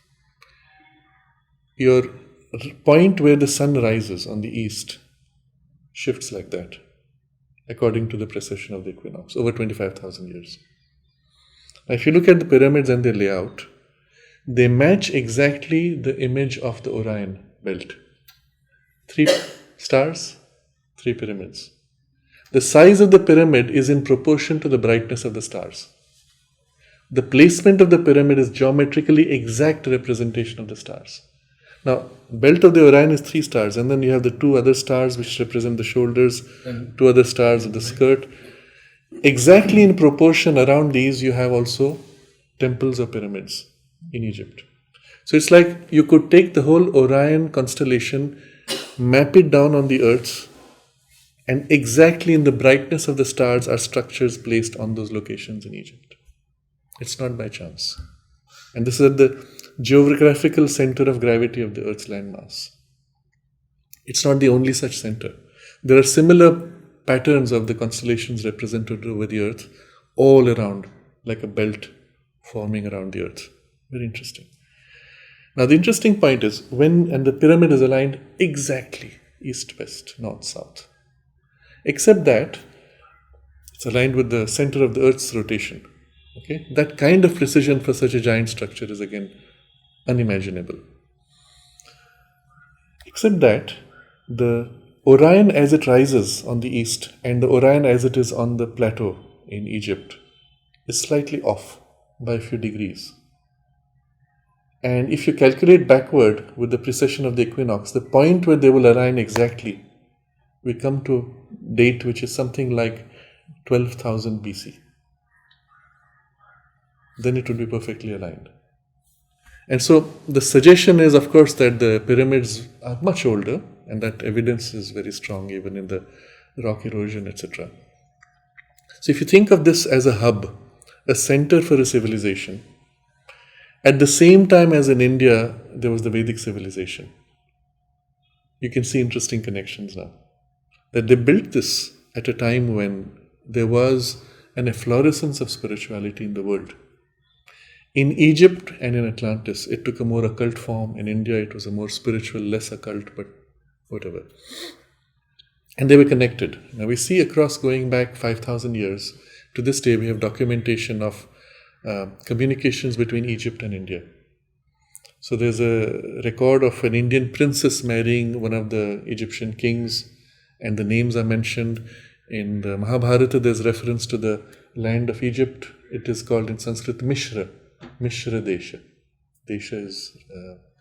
S2: Your point where the sun rises on the east shifts like that, according to the precession of the equinox, over 25,000 years. Now, if you look at the pyramids and their layout, they match exactly the image of the Orion belt. 3 stars, 3 pyramids. The size of the pyramid is in proportion to the brightness of the stars. The placement of the pyramid is geometrically exact representation of the stars. Now, belt of the Orion is 3 stars, and then you have the 2 other stars which represent the shoulders, 2 other stars of the skirt. Exactly in proportion around these, you have also temples or pyramids in Egypt. So it's like you could take the whole Orion constellation, map it down on the earth, and exactly in the brightness of the stars are structures placed on those locations in Egypt. It's not by chance. And this is at the geographical center of gravity of the Earth's landmass. It's not the only such center. There are similar patterns of the constellations represented over the Earth all around, like a belt forming around the Earth. Very interesting. Now the interesting point is, and the pyramid is aligned exactly east-west, north-south. Except that it's aligned with the center of the Earth's rotation. Okay? That kind of precision for such a giant structure is again unimaginable. Except that the Orion as it rises on the east and the Orion as it is on the plateau in Egypt is slightly off by a few degrees. And if you calculate backward with the precession of the equinox, the point where they will align exactly, we come to a date which is something like 12,000 BC. Then it would be perfectly aligned. And so the suggestion is, of course, that the pyramids are much older, and that evidence is very strong even in the rock erosion, etc. So if you think of this as a hub, a center for a civilization, at the same time as in India, there was the Vedic civilization. You can see interesting connections now. That they built this at a time when there was an efflorescence of spirituality in the world. In Egypt and in Atlantis, it took a more occult form. In India, it was a more spiritual, less occult, but whatever. And they were connected. Now we see across going back 5,000 years, to this day we have documentation of communications between Egypt and India. So there's a record of an Indian princess marrying one of the Egyptian kings, and the names are mentioned. In the Mahabharata, there's reference to the land of Egypt. It is called in Sanskrit Mishra Desha. Desha is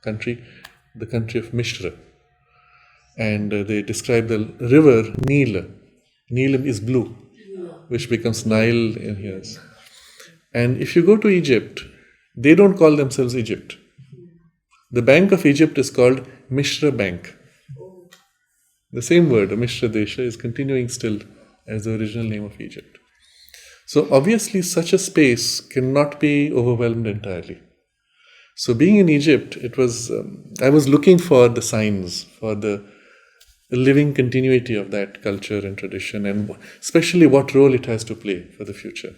S2: country, the country of Mishra. And they describe the river Nila. Nila is blue, which becomes Nile in here. And if you go to Egypt, they don't call themselves Egypt. The Bank of Egypt is called Mishra Bank. The same word, Mishra Desha, is continuing still as the original name of Egypt. So obviously such a space cannot be overwhelmed entirely. So being in Egypt, it was I was looking for the signs, for the living continuity of that culture and tradition, and especially what role it has to play for the future.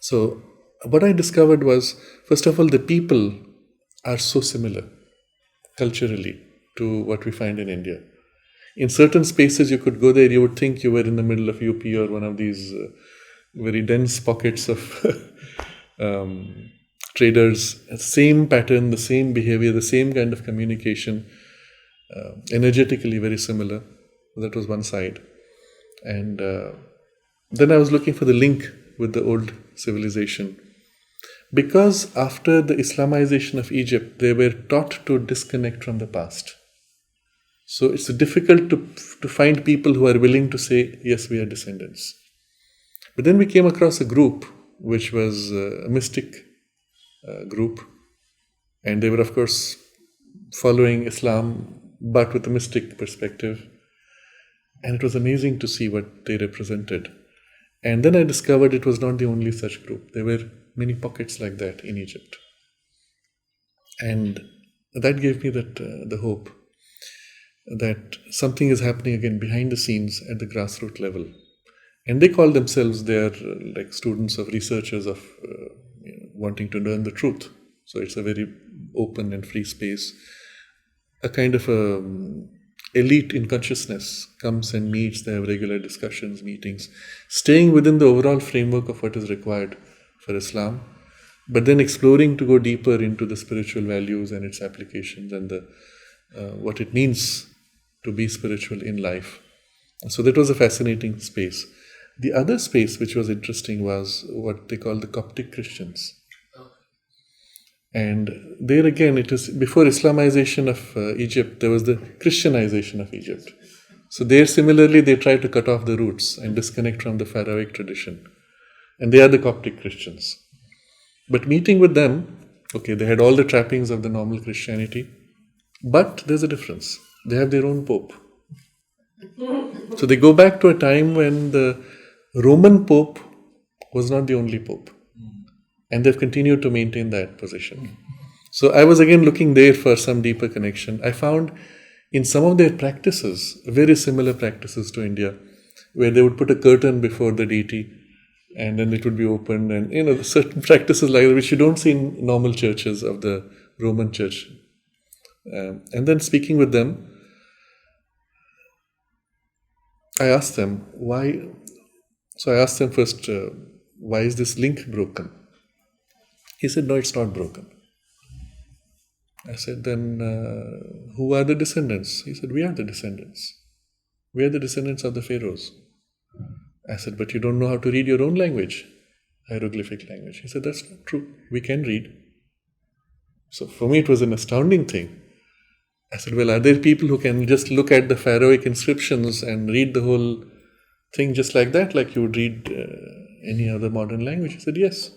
S2: So what I discovered was, first of all, the people are so similar culturally to what we find in India. In certain spaces you could go there, you would think you were in the middle of UP or one of these very dense pockets of traders. Same pattern, the same behavior, the same kind of communication, energetically very similar. That was one side. And then I was looking for the link with the old civilization. Because after the Islamization of Egypt, they were taught to disconnect from the past. So it's difficult to find people who are willing to say, yes, we are descendants. But then we came across a group which was a mystic group. And they were, of course, following Islam, but with a mystic perspective. And it was amazing to see what they represented. And then I discovered it was not the only such group. There were many pockets like that in Egypt. And that gave me the hope that something is happening again behind the scenes at the grassroots level. And they call themselves, they are like students of researchers of wanting to learn the truth. So it's a very open and free space. A kind of elite in consciousness comes and meets, they have regular discussions, meetings, staying within the overall framework of what is required for Islam, but then exploring to go deeper into the spiritual values and its applications and what it means to be spiritual in life. So that was a fascinating space. The other space which was interesting was what they call the Coptic Christians. And there again, it is before Islamization of Egypt, there was the Christianization of Egypt. So there similarly, they try to cut off the roots and disconnect from the pharaohic tradition. And they are the Coptic Christians. But meeting with them, okay, they had all the trappings of the normal Christianity, but there's a difference. They have their own pope. So they go back to a time when the Roman pope was not the only pope. And they've continued to maintain that position. So I was again looking there for some deeper connection. I found in some of their practices, very similar practices to India, where they would put a curtain before the deity and then it would be opened, and certain practices like that which you don't see in normal churches of the Roman church. And then speaking with them, I asked them why. So I asked them first, why is this link broken? He said, no, it's not broken. I said, then who are the descendants? He said, we are the descendants. We are the descendants of the pharaohs. I said, but you don't know how to read your own language, hieroglyphic language. He said, that's not true. We can read. So for me, it was an astounding thing. I said, well, are there people who can just look at the pharaohic inscriptions and read the whole thing just like that, like you would read any other modern language? He said, yes.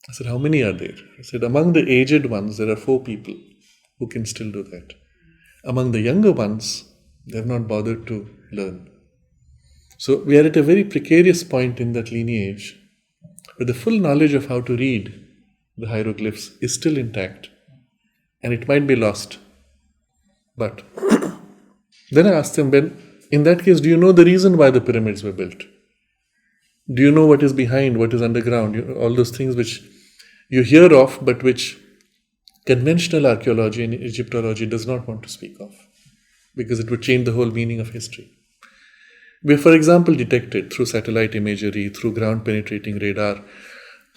S2: I said, how many are there? He said, among the aged ones, there are 4 people who can still do that. Among the younger ones, they have not bothered to learn. So we are at a very precarious point in that lineage where the full knowledge of how to read the hieroglyphs is still intact and it might be lost. But then I asked them, Ben, in that case, do you know the reason why the pyramids were built? Do you know what is behind, what is underground? All those things which you hear of, but which conventional archaeology and Egyptology does not want to speak of, because it would change the whole meaning of history. We have, for example, detected through satellite imagery, through ground-penetrating radar,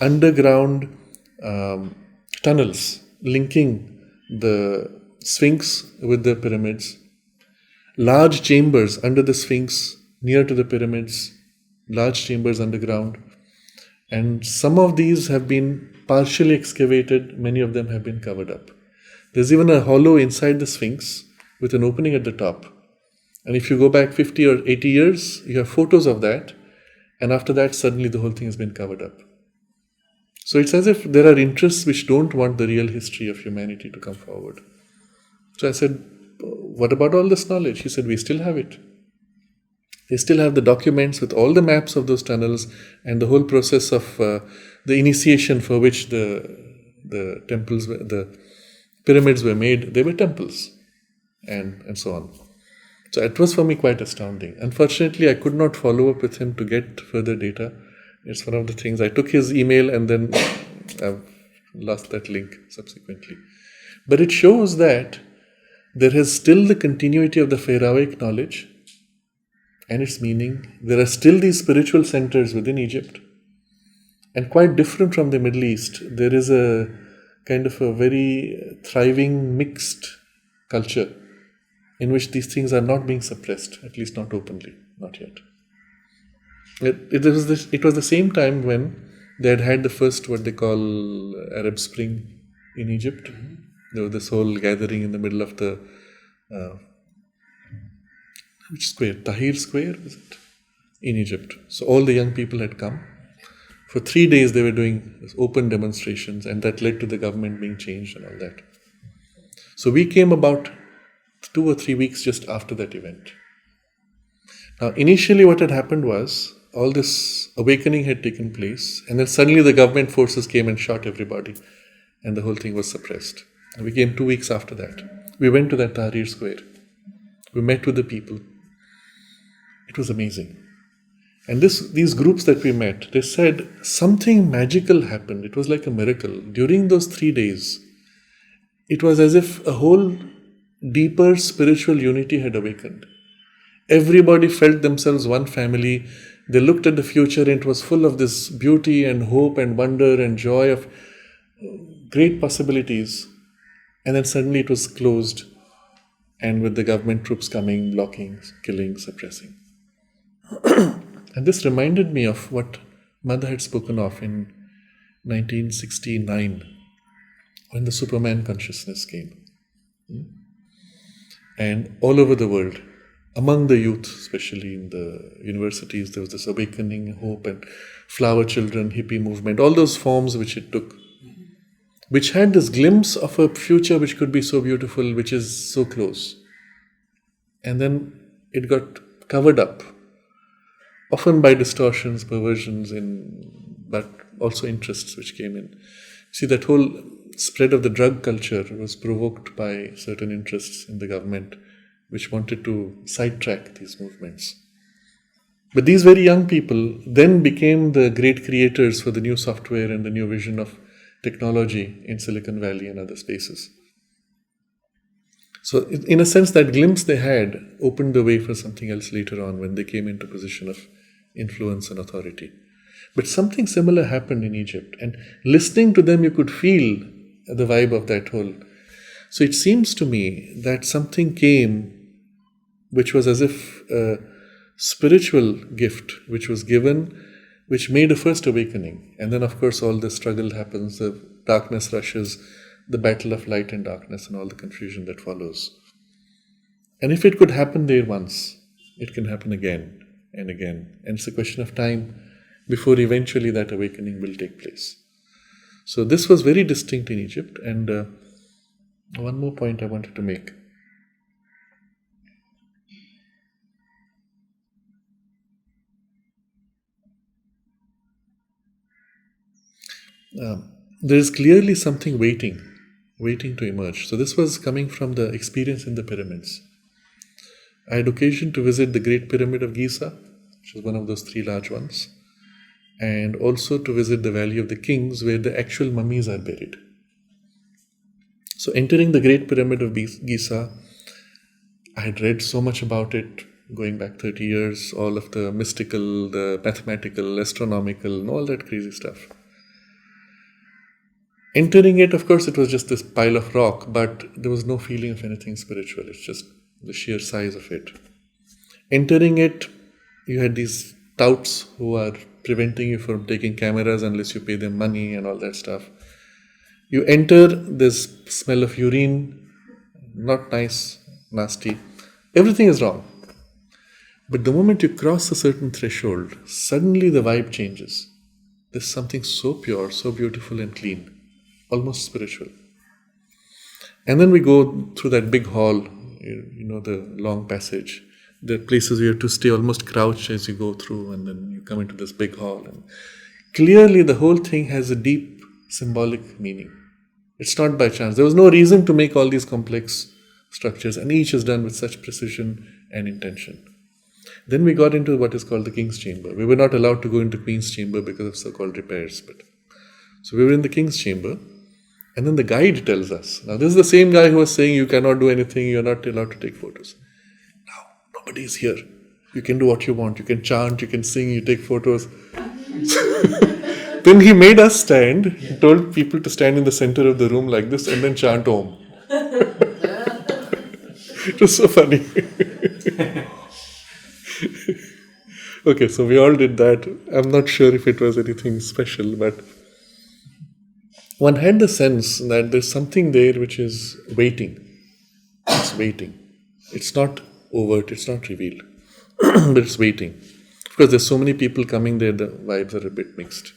S2: underground tunnels linking the Sphinx with the pyramids, large chambers under the Sphinx, near to the pyramids, large chambers underground. And some of these have been partially excavated, many of them have been covered up. There's even a hollow inside the Sphinx with an opening at the top. And if you go back 50 or 80 years, you have photos of that. And after that, suddenly the whole thing has been covered up. So it's as if there are interests which don't want the real history of humanity to come forward. So I said, what about all this knowledge? He said, we still have it. They still have the documents with all the maps of those tunnels and the whole process of the initiation for which the temples, the pyramids were made. They were temples and so on. So it was for me quite astounding. Unfortunately, I could not follow up with him to get further data. It's one of the things. I took his email and then I've lost that link subsequently. But it shows that there is still the continuity of the pharaohic knowledge and its meaning. There are still these spiritual centers within Egypt. And quite different from the Middle East, there is a kind of a very thriving mixed culture in which these things are not being suppressed, at least not openly, not yet. It was the same time when they had the first, what they call Arab Spring in Egypt. There was this whole gathering in the middle of the, which square? Tahrir Square, was it? In Egypt. So all the young people had come. For 3 days they were doing open demonstrations, and that led to the government being changed and all that. So we came about 2 or 3 weeks just after that event. Now, initially what had happened was, all this awakening had taken place, and then suddenly the government forces came and shot everybody, and the whole thing was suppressed. And we came 2 weeks after that. We went to that Tahrir Square. We met with the people. It was amazing. And these groups that we met, they said something magical happened. It was like a miracle. During those 3 days, it was as if a whole deeper spiritual unity had awakened. Everybody felt themselves one family. They looked at the future and it was full of this beauty and hope and wonder and joy of great possibilities. And then suddenly it was closed and with the government troops coming, blocking, killing, suppressing. And this reminded me of what Mother had spoken of in 1969, when the Superman consciousness came. And all over the world, among the youth, especially in the universities, there was this awakening, hope, and flower children, hippie movement, all those forms which it took, which had this glimpse of a future which could be so beautiful, which is so close. And then it got covered up, often by distortions, perversions, but also interests which came in. See, that whole spread of the drug culture was provoked by certain interests in the government which wanted to sidetrack these movements. But these very young people then became the great creators for the new software and the new vision of technology in Silicon Valley and other spaces. So in a sense, that glimpse they had opened the way for something else later on when they came into position of influence and authority. But something similar happened in Egypt, and listening to them you could feel the vibe of that whole. So it seems to me that something came which was as if a spiritual gift which was given, which made a first awakening. And then of course all the struggle happens, the darkness rushes, the battle of light and darkness and all the confusion that follows. And if it could happen there once, it can happen again and again. And it's a question of time before eventually that awakening will take place. So this was very distinct in Egypt. And one more point I wanted to make. There is clearly something waiting to emerge. So this was coming from the experience in the pyramids. I had occasion to visit the Great Pyramid of Giza, which was one of those 3 large ones, and also to visit the Valley of the Kings, where the actual mummies are buried. So entering the Great Pyramid of Giza, I had read so much about it, going back 30 years, all of the mystical, the mathematical, astronomical, and all that crazy stuff. Entering it, of course, it was just this pile of rock, but there was no feeling of anything spiritual. It's just the sheer size of it. Entering it, you had these touts who are preventing you from taking cameras unless you pay them money and all that stuff. You enter, there's smell of urine, not nice, nasty. Everything is wrong. But the moment you cross a certain threshold, suddenly the vibe changes. There's something so pure, so beautiful and clean, almost spiritual. And then we go through that big hall, you know, the long passage. There are places where you have to stay almost crouched as you go through, and then you come into this big hall. And clearly the whole thing has a deep symbolic meaning. It's not by chance. There was no reason to make all these complex structures, and each is done with such precision and intention. Then we got into what is called the King's Chamber. We were not allowed to go into Queen's Chamber because of so-called repairs. So we were in the King's Chamber, and then the guide tells us, now this is the same guy who was saying you cannot do anything, you're not allowed to take photos. Now, nobody is here. You can do what you want. You can chant, you can sing, you take photos. Then he made us stand. He told people to stand in the center of the room like this and then chant Om. It was so funny. Okay, so we all did that. I'm not sure if it was anything special, but one had the sense that there's something there which is waiting. It's waiting. It's not overt, it's not revealed, but it's waiting. Of course, there's so many people coming there, the vibes are a bit mixed.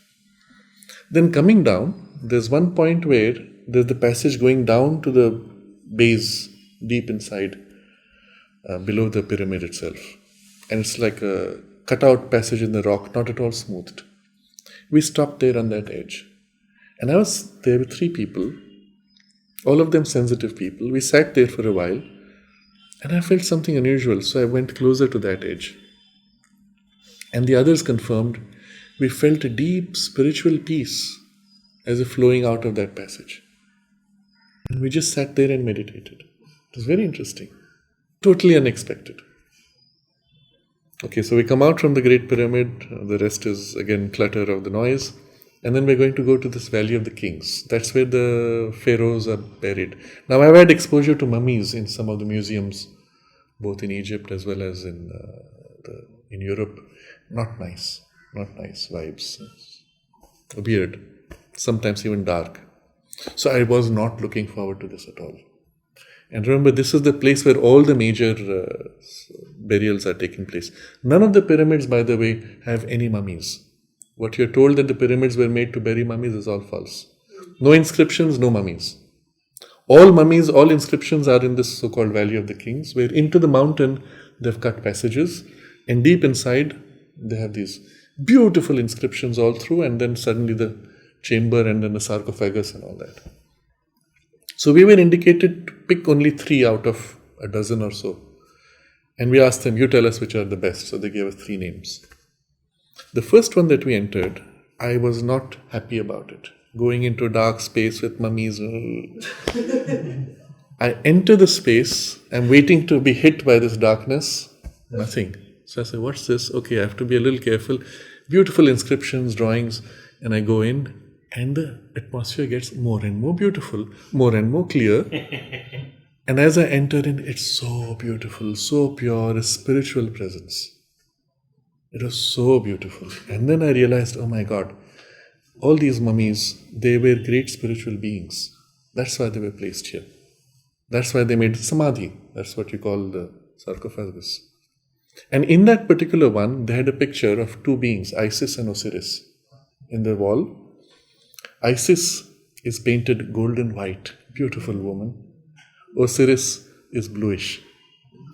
S2: Then coming down, there's one point where there's the passage going down to the base, deep inside, below the pyramid itself. And it's like a cut-out passage in the rock, not at all smoothed. We stopped there on that edge. And I was there with 3 people, all of them sensitive people. We sat there for a while, and I felt something unusual, so I went closer to that edge. And the others confirmed, we felt a deep spiritual peace as if flowing out of that passage. And we just sat there and meditated. It was very interesting, totally unexpected. Okay, so we come out from the Great Pyramid, the rest is again clutter of the noise, And then we're going to go to this Valley of the Kings. That's where the pharaohs are buried. Now, I've had exposure to mummies in some of the museums, both in Egypt as well as in Europe. Not nice vibes. Weird, sometimes even dark. So I was not looking forward to this at all. And remember, this is the place where all the major burials are taking place. None of the pyramids, by the way, have any mummies. What you're told that the pyramids were made to bury mummies is all false. No inscriptions, no mummies. All mummies, all inscriptions are in this so-called Valley of the Kings, where into the mountain they've cut passages, and deep inside they have these beautiful inscriptions all through, and then suddenly the chamber and then the sarcophagus and all that. So we were indicated to pick only 3 out of a dozen or so. And we asked them, you tell us which are the best. So they gave us 3 names. The first one that we entered, I was not happy about it. Going into a dark space with mummies. I enter the space, I'm waiting to be hit by this darkness. Nothing. So I say, what's this? Okay, I have to be a little careful. Beautiful inscriptions, drawings. And I go in. And the atmosphere gets more and more beautiful, more and more clear. And as I enter in, it's so beautiful, so pure, a spiritual presence. It was so beautiful. And then I realized, oh my God, all these mummies, they were great spiritual beings. That's why they were placed here. That's why they made samadhi. That's what you call the sarcophagus. And in that particular one, they had a picture of 2 beings, Isis and Osiris, in the wall. Isis is painted golden white, beautiful woman. Osiris is bluish.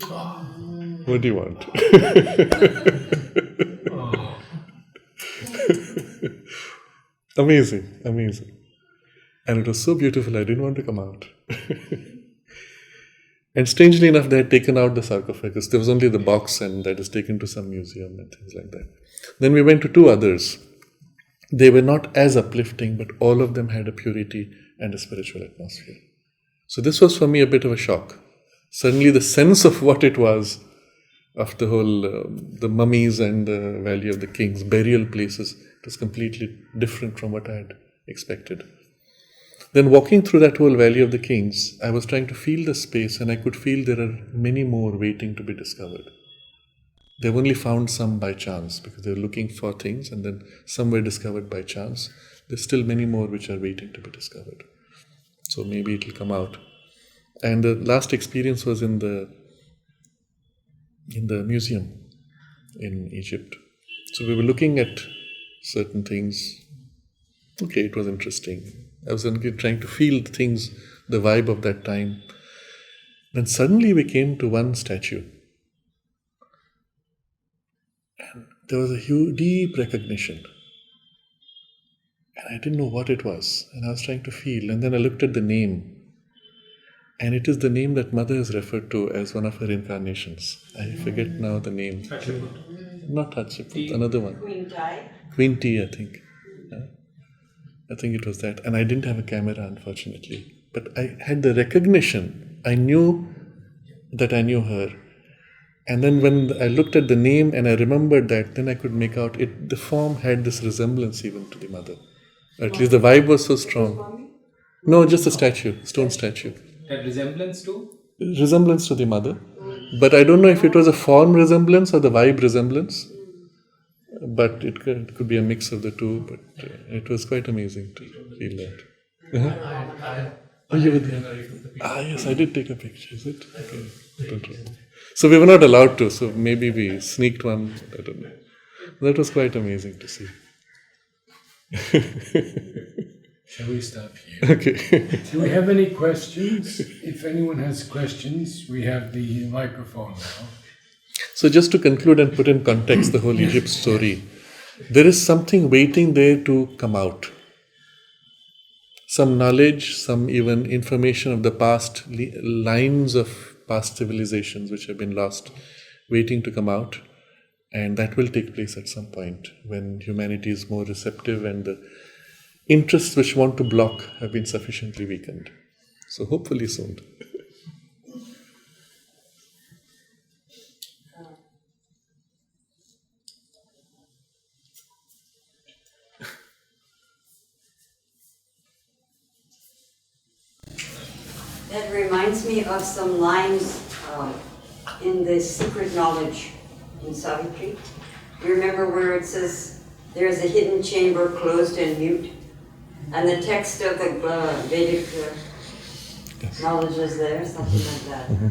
S2: What do you want? Amazing. And it was so beautiful, I didn't want to come out. And strangely enough, they had taken out the sarcophagus. There was only the box, and that is taken to some museum and things like that. Then we went to 2 others. They were not as uplifting, but all of them had a purity and a spiritual atmosphere. So this was for me a bit of a shock. Suddenly the sense of what it was, of the whole, the mummies and the Valley of the Kings, burial places, it was completely different from what I had expected. Then walking through that whole Valley of the Kings, I was trying to feel the space, and I could feel there are many more waiting to be discovered. They've only found some by chance because they're looking for things, and then some were discovered by chance. There's still many more which are waiting to be discovered. So maybe it will come out. And the last experience was in the museum in Egypt. So we were looking at certain things. Okay, it was interesting. I was trying to feel the things, the vibe of that time. Then suddenly we came to one statue. And there was a huge, deep recognition. And I didn't know what it was. And I was trying to feel. And then I looked at the name. And it is the name that Mother is referred to as one of her incarnations. I forget now the name. Not Hatshepsut, another one. Queen T, I think. I think it was that. And I didn't have a camera, unfortunately. But I had the recognition. I knew that I knew her. And then when I looked at the name and I remembered that, then I could make out it. The form had this resemblance even to the Mother. At least the vibe was so strong. No, just a statue, stone statue.
S3: That resemblance to?
S2: Resemblance to the Mother. But I don't know if it was a form resemblance or the vibe resemblance. But it could be a mix of the two. But it was quite amazing to feel that. Oh, you were there? Yes, I did take a picture. Is it? Okay. Don't know. So we were not allowed to. So maybe we sneaked one. I don't know. That was quite amazing to see.
S1: Shall we stop here?
S2: Okay.
S1: Do we have any questions? If anyone has questions, we have the microphone now.
S2: So just to conclude and put in context the whole Egypt story, there is something waiting there to come out. Some knowledge, some even information of the past, lines of past civilizations which have been lost, waiting to come out. And that will take place at some point when humanity is more receptive and the interests which want to block have been sufficiently weakened. So hopefully soon.
S3: That reminds me of some lines in the Secret Knowledge in Savitri. You remember where it says, there is a hidden chamber closed and mute? And the text of the Vedic knowledge is there, something like that.
S2: Mm-hmm.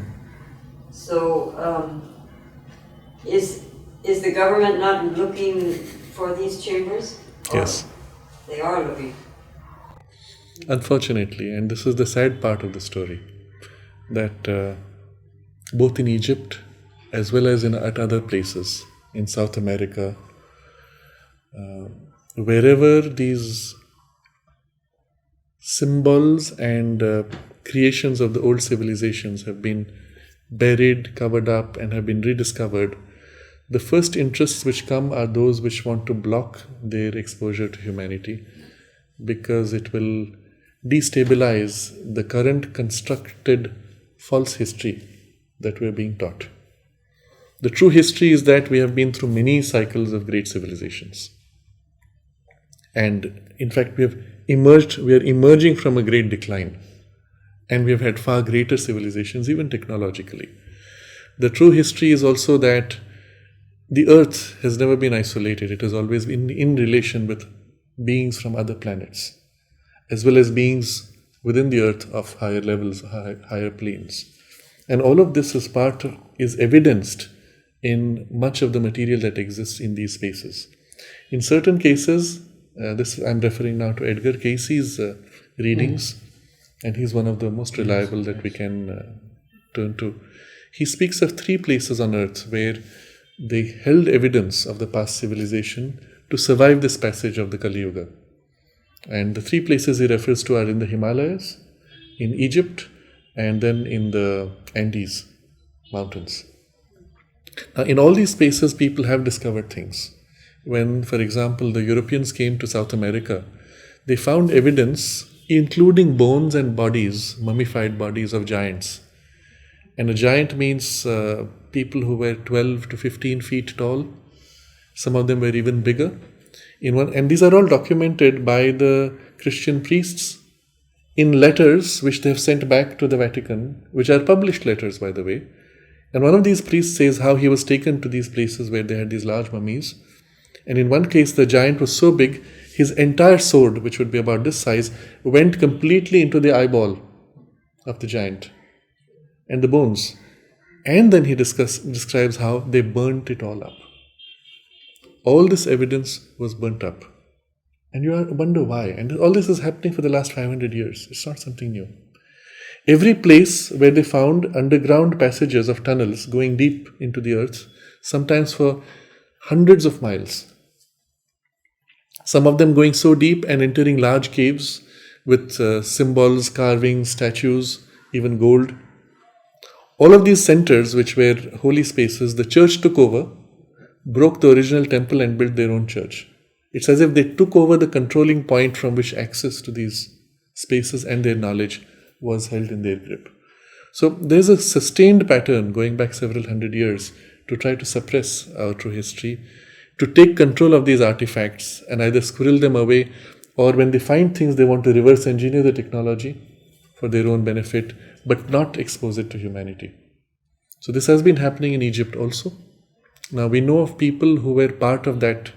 S3: So, is the government not looking for these chambers?
S2: Yes.
S3: They are looking.
S2: Unfortunately, and this is the sad part of the story, that both in Egypt as well as at other places in South America, wherever these symbols and creations of the old civilizations have been buried, covered up, and have been rediscovered, the first interests which come are those which want to block their exposure to humanity, because it will destabilize the current constructed false history that we are being taught. The true history is that we have been through many cycles of great civilizations. And in fact, we are emerging from a great decline. And we have had far greater civilizations, even technologically. The true history is also that the earth has never been isolated. It has always been in relation with beings from other planets, as well as beings within the earth of higher levels, higher planes. And all of this is evidenced in much of the material that exists in these spaces. In certain cases, I'm referring now to Edgar Cayce's readings, and he's one of the most reliable that we can turn to. He speaks of 3 places on earth where they held evidence of the past civilization to survive this passage of the Kali Yuga. And the 3 places he refers to are in the Himalayas, in Egypt, and then in the Andes mountains. Now, in all these spaces, people have discovered things. When, for example, the Europeans came to South America, they found evidence, including bones and bodies, mummified bodies of giants. And a giant means people who were 12 to 15 feet tall. Some of them were even bigger. And these are all documented by the Christian priests in letters which they have sent back to the Vatican, which are published letters, by the way. And one of these priests says how he was taken to these places where they had these large mummies. And in one case, the giant was so big, his entire sword, which would be about this size, went completely into the eyeball of the giant and the bones. And then he describes how they burnt it all up. All this evidence was burnt up. And you wonder why. And all this is happening for the last 500 years. It's not something new. Every place where they found underground passages of tunnels going deep into the earth, sometimes for hundreds of miles. Some of them going so deep and entering large caves with symbols, carvings, statues, even gold. All of these centers, which were holy spaces, the church took over, broke the original temple and built their own church. It's as if they took over the controlling point from which access to these spaces and their knowledge was held in their grip. So there's a sustained pattern going back several hundred years to try to suppress our true history, to take control of these artifacts and either squirrel them away, or when they find things, they want to reverse engineer the technology for their own benefit, but not expose it to humanity. So this has been happening in Egypt also. Now we know of people who were part of that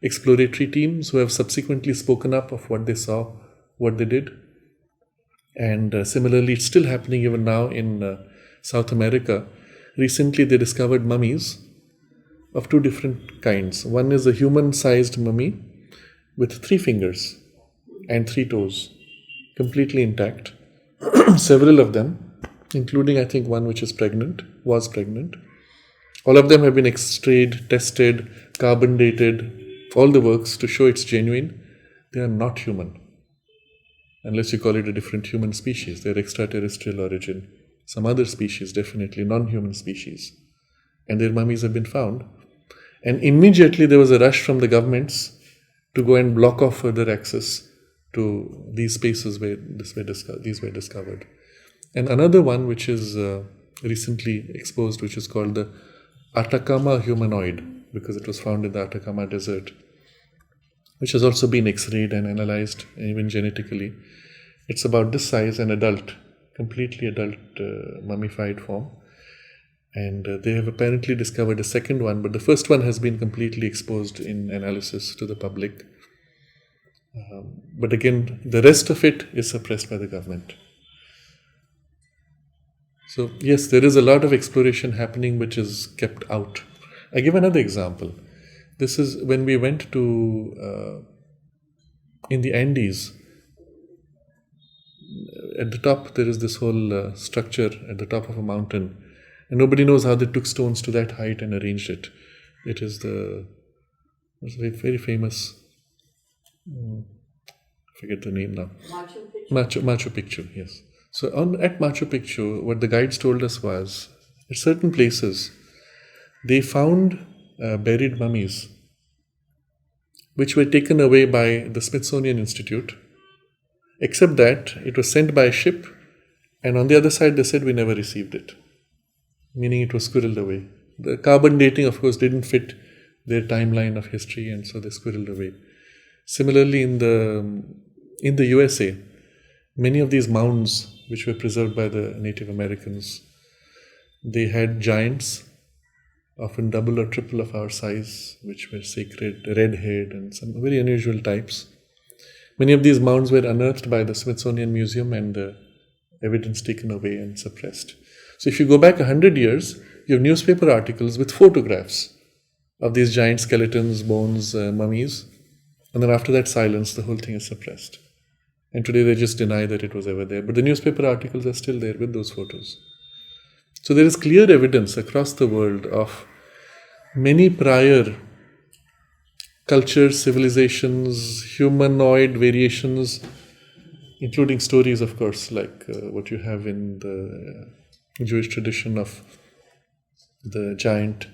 S2: exploratory teams who have subsequently spoken up of what they saw, what they did. And similarly, it's still happening even now in South America. Recently, they discovered mummies of 2 different kinds. One is a human-sized mummy with 3 fingers and 3 toes, completely intact. Several of them, including I think one which was pregnant. All of them have been x-rayed, tested, carbon dated, all the works to show it's genuine. They are not human. Unless you call it a different human species. They're extraterrestrial origin. Some other species, definitely non-human species. And their mummies have been found. And immediately there was a rush from the governments to go and block off further access to these spaces where these were discovered. And another one which is recently exposed, which is called the Atacama humanoid, because it was found in the Atacama desert, which has also been x-rayed and analyzed, even genetically. It's about this size, an adult, completely adult mummified form. And they have apparently discovered a second one, but the first one has been completely exposed in analysis to the public. But again, the rest of it is suppressed by the government. So yes, there is a lot of exploration happening which is kept out. I give another example. This is when we went to, in the Andes, at the top there is this whole structure at the top of a mountain. And nobody knows how they took stones to that height and arranged it. It is it's a very famous, I forget the name now. Machu Picchu, yes. So at Machu Picchu, what the guides told us was, at certain places, they found buried mummies, which were taken away by the Smithsonian Institute, except that it was sent by a ship, and on the other side they said we never received it. Meaning it was squirreled away. The carbon dating, of course, didn't fit their timeline of history, and so they squirreled away. Similarly, in the USA, many of these mounds, which were preserved by the Native Americans, they had giants, often double or triple of our size, which were sacred, red-haired, and some very unusual types. Many of these mounds were unearthed by the Smithsonian Museum and the evidence taken away and suppressed. So if you go back 100 years, you have newspaper articles with photographs of these giant skeletons, bones, mummies, and then after that silence, the whole thing is suppressed. And today they just deny that it was ever there. But the newspaper articles are still there with those photos. So there is clear evidence across the world of many prior cultures, civilizations, humanoid variations, including stories, of course, like what you have in the Jewish tradition of the giant,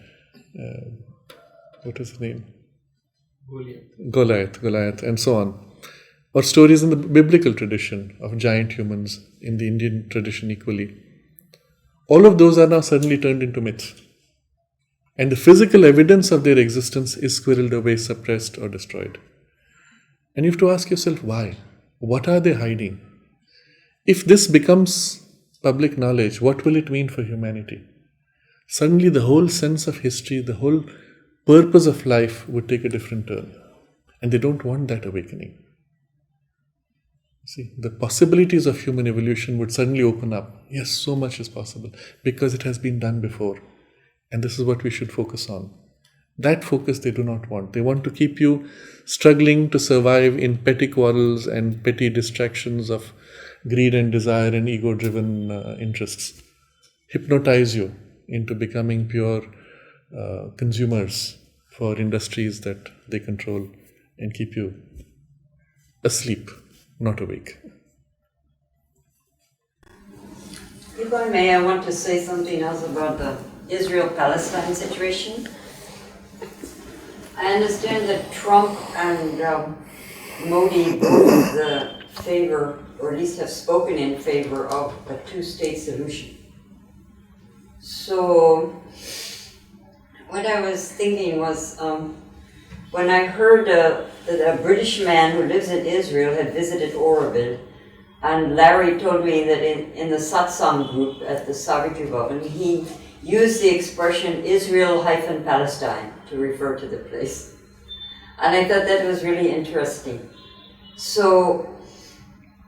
S2: what is his name? Goliath, and so on. Or stories in the biblical tradition of giant humans, in the Indian tradition equally. All of those are now suddenly turned into myths. And the physical evidence of their existence is squirreled away, suppressed, or destroyed. And you have to ask yourself, why? What are they hiding? If this becomes public knowledge, what will it mean for humanity? Suddenly the whole sense of history, the whole purpose of life would take a different turn. And they don't want that awakening. See, the possibilities of human evolution would suddenly open up. Yes, so much is possible because it has been done before. And this is what we should focus on. That focus they do not want. They want to keep you struggling to survive in petty quarrels and petty distractions of greed and desire and ego-driven interests. Hypnotize you into becoming pure consumers for industries that they control and keep you asleep, not awake.
S3: If I may, I want to say something else about the Israel-Palestine situation. I understand that Trump and Modi both favor, or at least have spoken in favor of a two-state solution. So what I was thinking was, when I heard that a British man who lives in Israel had visited Oroville, and Larry told me that in the satsang group at the Savitri Bhavan, he used the expression Israel-Palestine to refer to the place. And I thought that was really interesting. So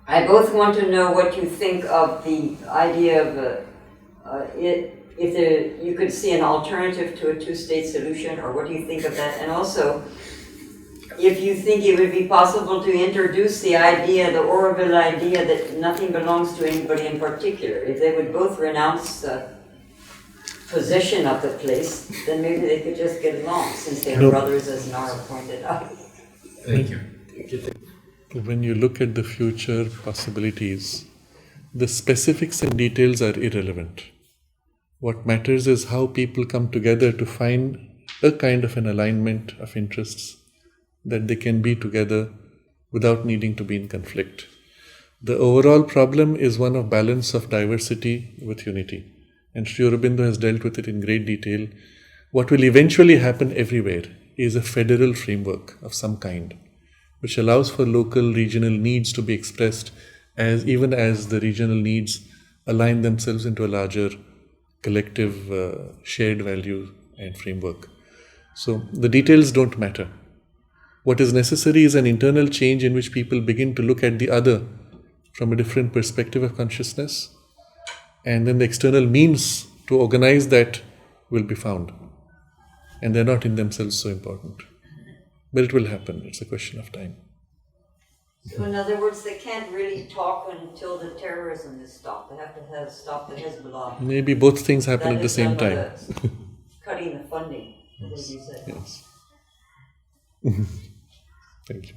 S3: I both want to know what you think of the idea of if you could see an alternative to a two-state solution, or what do you think of that? And also, if you think it would be possible to introduce the idea, the Oroville idea, that nothing belongs to anybody in particular. If they would both renounce the position of the place, then maybe they could just get along, since they are brothers, as Narad pointed out.
S1: Thank you.
S2: When you look at the future possibilities, the specifics and details are irrelevant. What matters is how people come together to find a kind of an alignment of interests that they can be together without needing to be in conflict. The overall problem is one of balance of diversity with unity. And Sri Aurobindo has dealt with it in great detail. What will eventually happen everywhere is a federal framework of some kind, which allows for local, regional needs to be expressed even as the regional needs align themselves into a larger collective shared value and framework. So the details don't matter. What is necessary is an internal change in which people begin to look at the other from a different perspective of consciousness, and then the external means to organize that will be found. And they're not in themselves so important. But it will happen. It's a question of time.
S3: So in other words, they can't really talk until the terrorism is stopped. They have to stop the Hezbollah.
S2: Maybe both things happen
S3: That
S2: at the
S3: is
S2: same
S3: done by
S2: time.
S3: cutting the funding, as you said.
S2: Yes. Thank you.